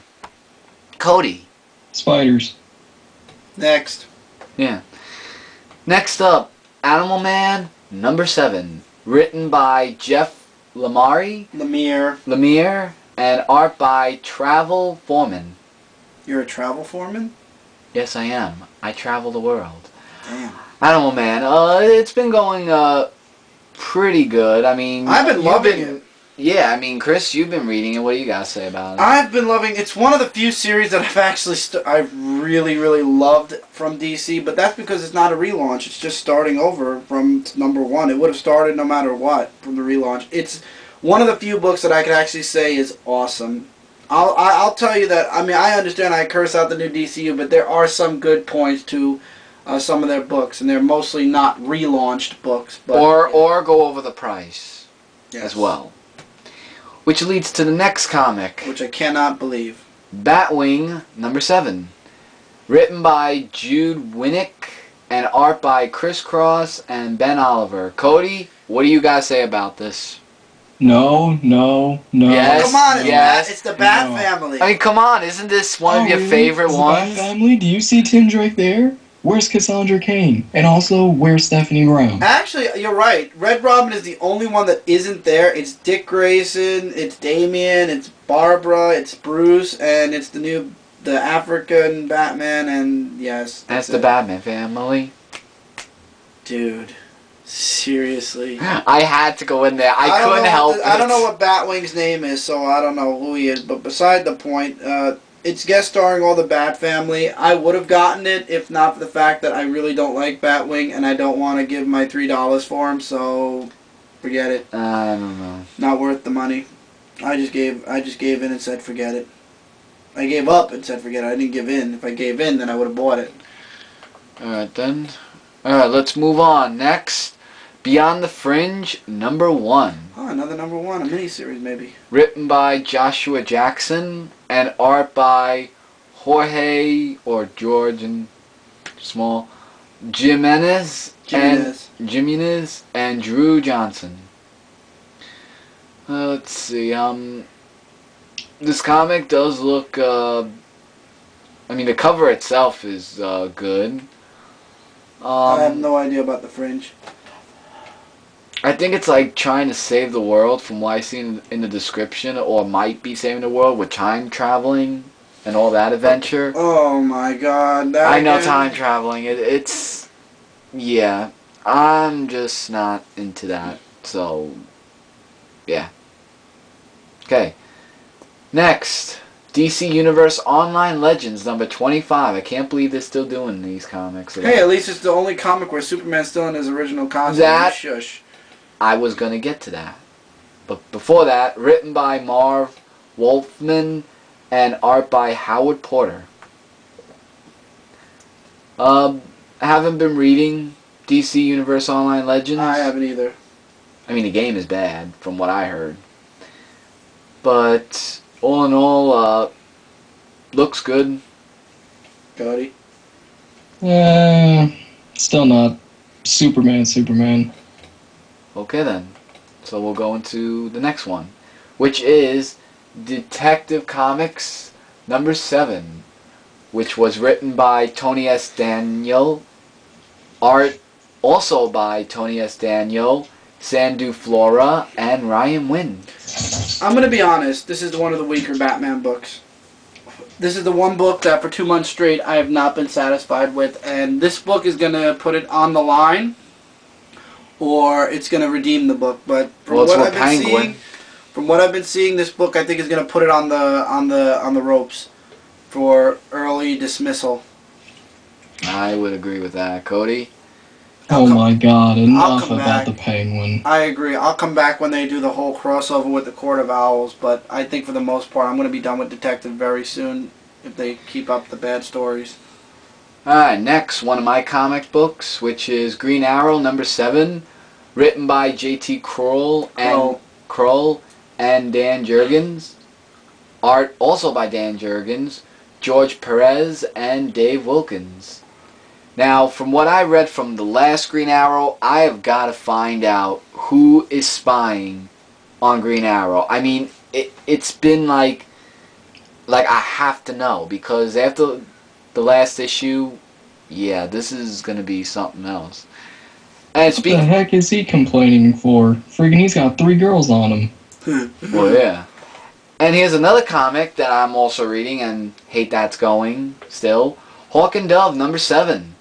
Cody. Spiders. Next. Yeah. Next up, Animal Man, Number 7. Written by Jeff Lemire, and art by Travel Foreman. You're a travel foreman? Yes, I am. I travel the world. Damn. Animal Man, it's been going, pretty good. I mean... I've been you've loving it. Yeah, I mean, Chris, you've been reading it. What do you got to say about it? I've been loving. It's one of the few series that I've actually I've really loved from DC, but that's because it's not a relaunch. It's just starting over from number 1. It would have started no matter what from the relaunch. It's one of the few books that I could actually say is awesome. I'll tell you that. I mean, I understand I curse out the new DCU, but there are some good points to some of their books, and they're mostly not relaunched books. But, or go over the price yes. as well. Which leads to the next comic. Which I cannot believe. Batwing, Number 7. Written by Jude Winnick and art by Chris Cross and Ben Oliver. Cody, what do you guys say about this? No. Yes. Come on, yes. it's the Bat No. Family. I mean, come on, isn't this one of your really? favorite Is the Bat ones? Family? Do you see Tim Drake there? Where's Cassandra Cain? And also, where's Stephanie Brown? Actually, you're right. Red Robin is the only one that isn't there. It's Dick Grayson, it's Damian, it's Barbara, it's Bruce, and it's the African Batman, and yes. That's the it. Batman family. Dude, seriously. I had to go in there. I don't couldn't know help it. I don't know what Batwing's name is, so I don't know who he is, but beside the point, it's guest starring all the Bat Family. I would have gotten it if not for the fact that I really don't like Batwing, and I don't want to give my $3 for him, so forget it. I don't know. Not worth the money. I just gave in and said forget it. I gave up and said forget it. I didn't give in. If I gave in, then I would have bought it. Alright then. Alright, let's move on. Next, Beyond the Fringe, Number 1. Oh, another number 1, a miniseries maybe. Written by Joshua Jackson and art by Jorge or George and Small Jimenez and Drew Johnson. Let's see. This comic does look. I mean, the cover itself is good. I have no idea about the Fringe. I think it's like trying to save the world from what I see in the description, or might be saving the world with time traveling and all that adventure. Oh my god. That I know again? time traveling. It's yeah. I'm just not into that. So yeah. Okay. Next, DC Universe Online Legends number 25. I can't believe they're still doing these comics. Hey, at least it's the only comic where Superman's still in his original costume. That- Shush. I was gonna get to that, but before that, written by Marv Wolfman and art by Howard Porter. I haven't been reading DC Universe Online Legends. I haven't either. I mean, the game is bad, from what I heard. But all in all, looks good. Cody. Still not Superman. Okay then. So we'll go into the next one, which is Detective Comics number 7, which was written by Tony S. Daniel, art also by Tony S. Daniel, Sandu Flora, and Ryan Wynn. I'm gonna be honest. This is one of the weaker Batman books. This is the one book that for 2 months straight I have not been satisfied with, and this book is gonna put it on the line, or it's gonna redeem the book. But from Well, it's what with I've been Penguin. seeing, this book I think is gonna put it on the ropes for early dismissal. I would agree with that. Cody? Oh my god, enough come about back. the Penguin. I agree. I'll come back when they do the whole crossover with the Court of Owls, but I think for the most part I'm going to be done with Detective very soon if they keep up the bad stories. Alright, next, one of my comic books, which is Green Arrow number 7, written by J.T. Kroll and Dan Jurgens. Art also by Dan Jurgens, George Perez, and Dave Wilkins. Now, from what I read from the last Green Arrow, I have got to find out who is spying on Green Arrow. I mean, it's been like I have to know, because after the last issue, yeah, this is going to be something else. And What the heck is he complaining for? Freaking, he's got 3 girls on him. well, yeah. And here's another comic that I'm also reading and hate that's going still. Hawk and Dove number 7.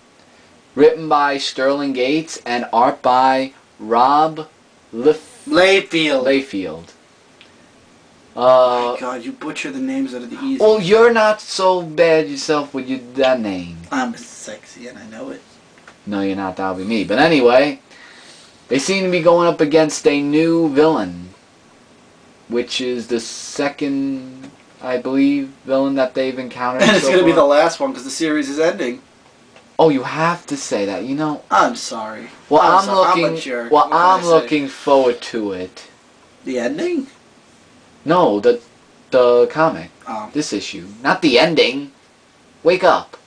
Written by Sterling Gates and art by Rob Layfield. Oh God, you butcher the names that are the easy. well, you're not so bad yourself with that name. I'm sexy and I know it. No, you're not. That'll be me. But anyway, they seem to be going up against a new villain, which is the second, I believe, villain that they've encountered. And it's so going to be far. the last one because the series is ending. Oh, you have to say that. You know. I'm sorry. Well, I'm looking. a jerk. Well, What can I I'm say? looking forward to it. The ending? No, the comic. Oh. This issue, not the ending. Wake up.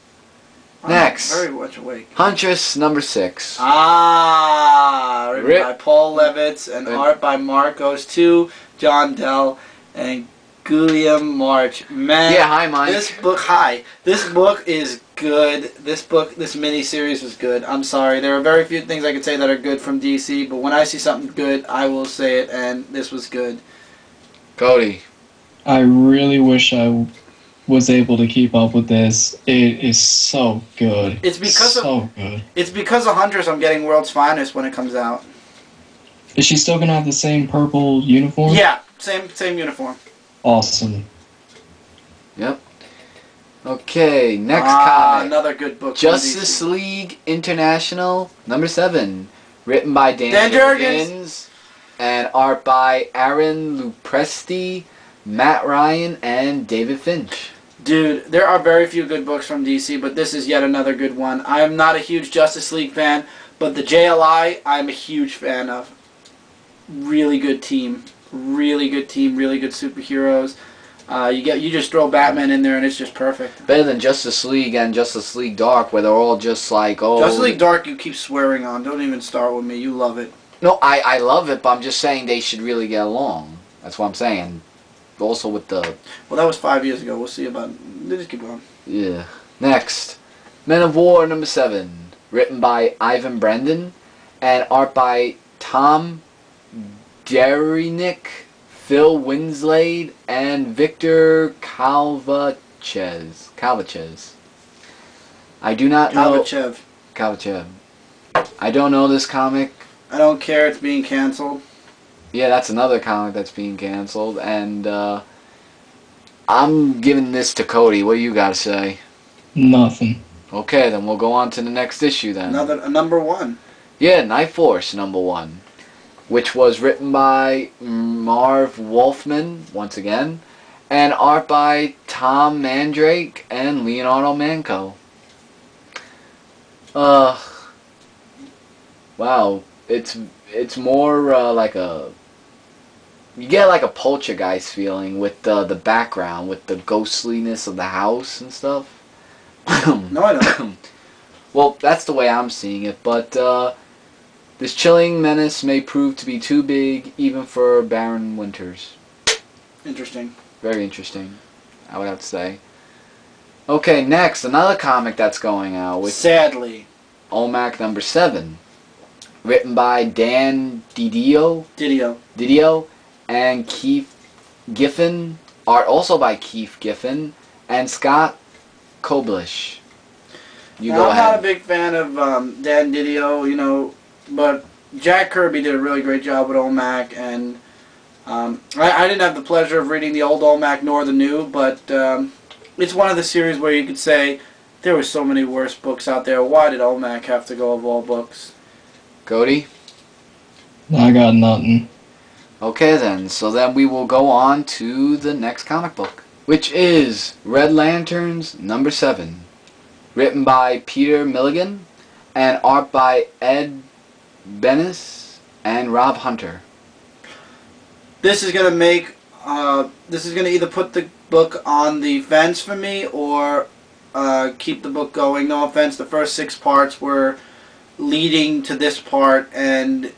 I'm Next. very much awake. Huntress number 6. Written Rip- by Paul Levitz and art by Marcos 2, John Dell, and Guillaume March. Man, Yeah, hi, Mike. This book is good. This mini-series was good. I'm sorry. There are very few things I could say that are good from DC, but when I see something good, I will say it, and this was good. Cody. I really wish I was able to keep up with this. It is so good. It's because so good. It's because of Huntress I'm getting World's Finest when it comes out. Is she still gonna have the same purple uniform? Yeah, same uniform. Awesome. Yep. Okay, next comic. Another good book. from Justice DC. League International number 7. Written by Dan Dan Jurgens and art by Aaron Lupresti, Matt Ryan, and David Finch. Dude, there are very few good books from DC, but this is yet another good one. I am not a huge Justice League fan, but the JLI I'm a huge fan of. Really good team. Really good team, really good superheroes. You just throw Batman in there and it's just perfect. Better than Justice League and Justice League Dark, where they're all just like, oh... Justice League Dark you keep swearing on. Don't even start with me. You love it. No, I love it, but I'm just saying they should really get along. That's what I'm saying. Also with the... Well, that was 5 years ago. We'll see about it. Just keep going. Yeah. Next. Men of War number 7. Written by Ivan Brandon and art by Tom Derinick, Phil Winslade, and Victor Calvachez. I do not know. Kalvachev. I don't know this comic. I don't care. It's being canceled. Yeah, that's another comic that's being canceled, and I'm giving this to Cody. What do you got to say? Nothing. Okay, then we'll go on to the next issue then. A number one. Yeah, Night Force #1, which was written by Marv Wolfman once again, and art by Tom Mandrake and Leonardo Manco. Wow, it's more like a, you get like a Poltergeist feeling with the background, with the ghostliness of the house and stuff. No, I don't. Well, that's the way I'm seeing it, but this chilling menace may prove to be too big even for Baron Winters. Interesting. Very interesting, I would have to say. Okay, next, another comic that's going out with Sadly. OMAC #7, written by Dan Didio and Keith Giffen, art also by Keith Giffen and Scott Koblish. You go I'm ahead. not a big fan of Dan Didio, but Jack Kirby did a really great job with OMAC, and I didn't have the pleasure of reading the old OMAC nor the new, but it's one of the series where you could say there were so many worse books out there. Why did OMAC have to go of all books? Cody? I got nothing. Okay then, so then we will go on to the next comic book, which is Red Lanterns #7, written by Peter Milligan and art by Ed Benes and Rob Hunter. This is gonna make this is gonna either put the book on the fence for me or keep the book going. No offense, the first 6 parts were leading to this part, and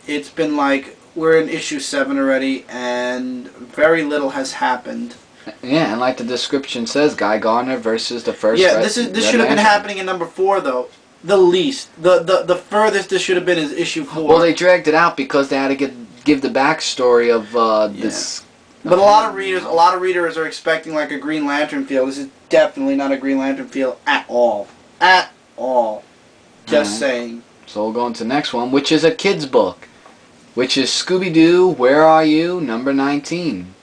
it's been like we're in issue 7 already, and very little has happened. Yeah, and like the description says, Guy Gardner versus the first. Yeah, this should have been happening in #4 though. The least, the furthest this should have been is issue 4. Well, they dragged it out because they had to give the backstory of this. But a lot of readers are expecting like a Green Lantern feel. This is definitely not a Green Lantern feel at all. At all. Just saying. So we'll go on to the next one, which is a kid's book, which is Scooby-Doo, Where Are You? #19.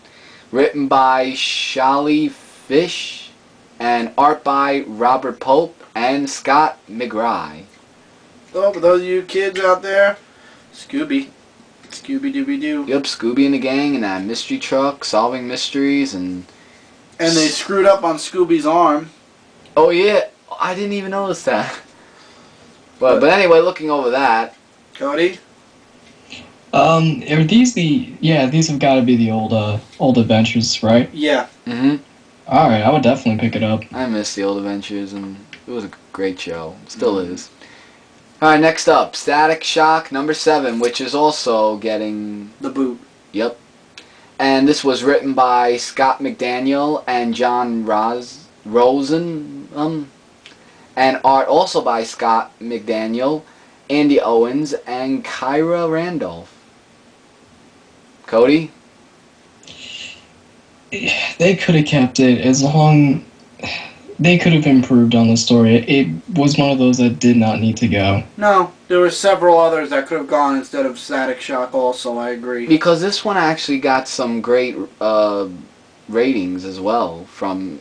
Written by Shali Fish and art by Robert Pope and Scott McRae. So for those of you kids out there, Scooby-Dooby-Doo. Yep, Scooby and the gang in that mystery truck solving mysteries and they screwed up on Scooby's arm. Oh yeah, I didn't even notice that. But anyway, looking over that. Cody? Are these these have got to be the old adventures, right? Yeah. Alright, I would definitely pick it up. I miss the old adventures, and it was a great show. It still is. Alright, next up, Static Shock #7, which is also getting the boot. Yep. And this was written by Scott McDaniel and John Rosen, and art also by Scott McDaniel, Andy Owens, and Kyra Randolph. Cody? They could have kept it as long. They could have improved on the story. It was one of those that did not need to go. No, there were several others that could have gone instead of Static Shock also, I agree. Because this one actually got some great ratings as well from...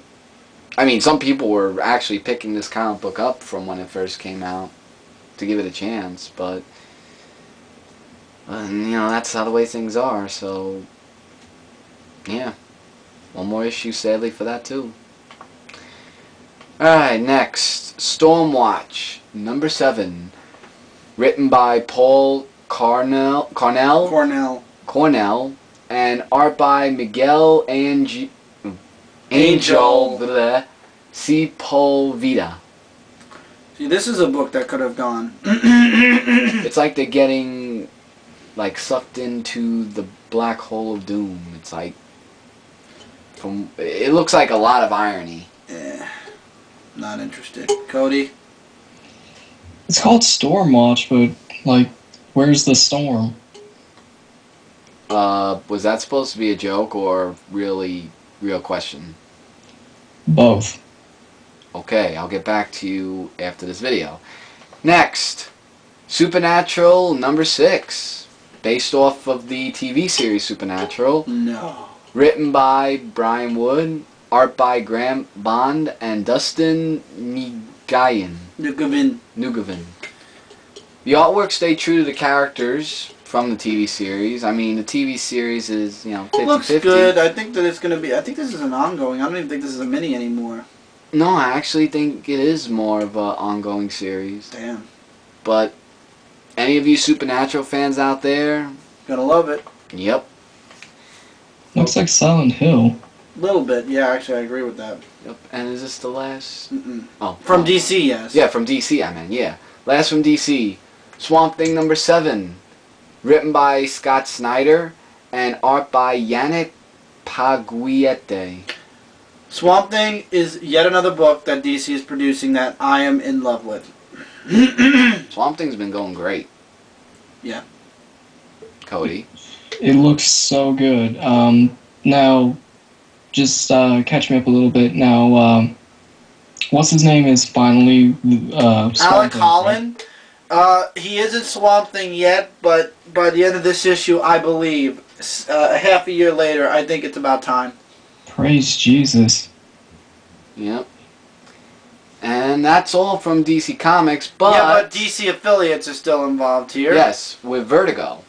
I mean, some people were actually picking this comic book up from when it first came out to give it a chance, but... that's how the way things are, so... Yeah. One more issue, sadly, for that, too. Alright, next. Stormwatch, #7. Written by Paul Cornell, and art by Miguel Angel Sepulveda. See, this is a book that could have gone. It's like they're getting, like, sucked into the black hole of doom. It's like, it looks like a lot of irony. Yeah. Not interested. Cody? It's called Stormwatch, but, like, where's the storm? Was that supposed to be a joke or really real question? Both. Okay, I'll get back to you after this video. Next, Supernatural number 6, based off of the TV series Supernatural. No. Written by Brian Wood, art by Graham Bond and Dustin Nguyen. Nguyen. The artwork stayed true to the characters from the TV series. I mean, the TV series is, 50-50. Looks good. I think that it's going to be... I think this is an ongoing. I don't even think this is a mini anymore. No, I actually think it is more of an ongoing series. Damn. But any of you Supernatural fans out there? Gonna love it. Yep. Looks like Silent Hill. A little bit. Yeah, actually, I agree with that. Yep. And is this the last? Mm-mm. Oh. From DC, yes. Yeah, from DC, I mean, yeah. Last from DC. Swamp Thing number 7. Written by Scott Snyder and art by Yannick Paguiete. Swamp Thing is yet another book that DC is producing that I am in love with. Swamp Thing's been going great. Yeah. Cody? It looks so good. Now, just catch me up a little bit. Now, what's his name is finally Alec Holland. He isn't Swamp Thing yet, but by the end of this issue, I believe, half a year later, I think it's about time. Praise Jesus. Yep. And that's all from DC Comics, but... Yeah, but DC affiliates are still involved here. Yes, with Vertigo.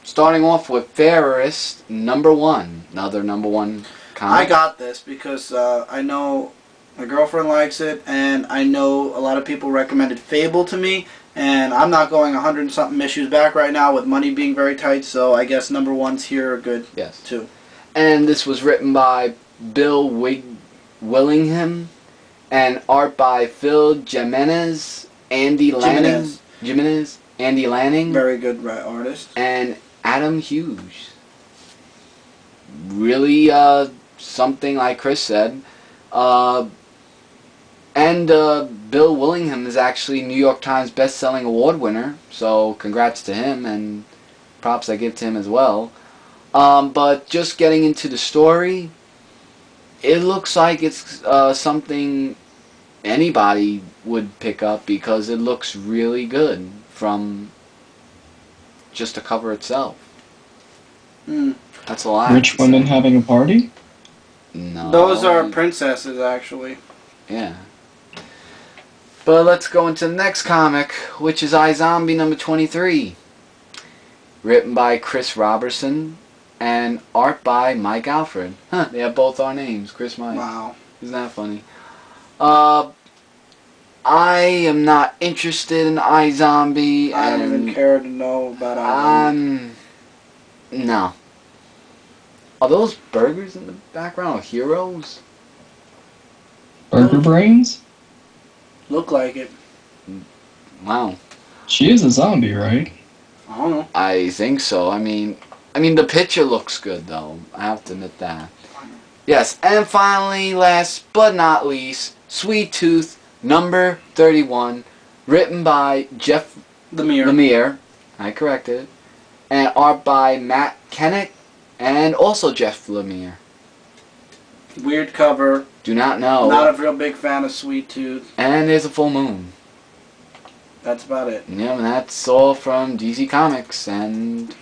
Starting off with Fairest number 1. Another number 1 comic. I got this because I know my girlfriend likes it, and I know a lot of people recommended Fable to me, and I'm not going 100-something issues back right now with money being very tight, so I guess number 1s here are good, yes, too. And this was written by Bill Willingham and art by Phil Jimenez, Andy Lanning, Andy Lanning, very good artist, and Adam Hughes. Really, something like Chris said. And Bill Willingham is actually New York Times best-selling award winner, so congrats to him, and props I give to him as well. But just getting into the story, it looks like it's something anybody would pick up because it looks really good from just the cover itself. That's a lot. Rich women having a party? No. Those are princesses, actually. Yeah. But let's go into the next comic, which is iZombie number 23. Written by Chris Robertson and art by Mike Alfred. Huh, they have both our names, Chris Mike. Wow. Isn't that funny? I am not interested in iZombie. I don't even care to know about iZombie. No. Are those burgers in the background or heroes? Burger brains? Look like it. Wow. She is a zombie, right? I don't know. I think so. I mean the picture looks good though. I have to admit that. Yes, and finally, last but not least, Sweet Tooth number 31, written by Jeff Lemire. I corrected it. And art by Matt Kennick and also Jeff Lemire. Weird cover. Do not know. Not a real big fan of Sweet Tooth. And there's a full moon. That's about it. Yeah, and that's all from DC Comics, and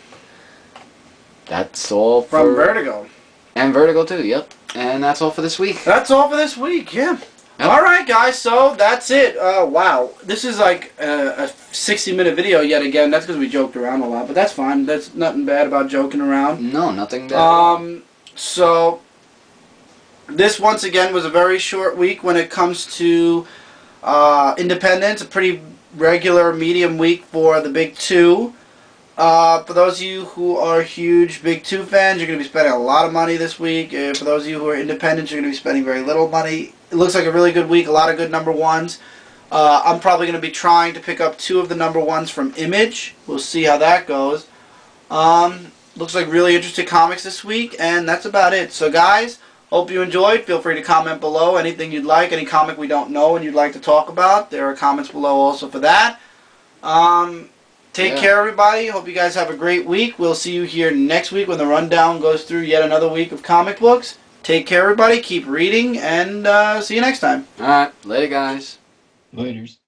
that's all from Vertigo. And Vertigo too, yep. And that's all for this week. That's all for this week, yeah. Yep. Alright guys, so that's it. Wow. This is like a 60-minute video yet again. That's because we joked around a lot, but that's fine. There's nothing bad about joking around. No, nothing bad. So this once again was a very short week when it comes to Independence. A pretty regular medium week for the Big Two. For those of you who are huge Big Two fans, you're going to be spending a lot of money this week. For those of you who are independents, you're going to be spending very little money. It looks like a really good week, a lot of good number ones. I'm probably going to be trying to pick up 2 of the number ones from Image. We'll see how that goes. Looks like really interesting comics this week, and that's about it. So guys, hope you enjoyed. Feel free to comment below anything you'd like, any comic we don't know and you'd like to talk about. There are comments below also for that. Take Yeah. care, everybody. Hope you guys have a great week. We'll see you here next week when the rundown goes through yet another week of comic books. Take care, everybody. Keep reading, and see you next time. Alright, later guys. Laters.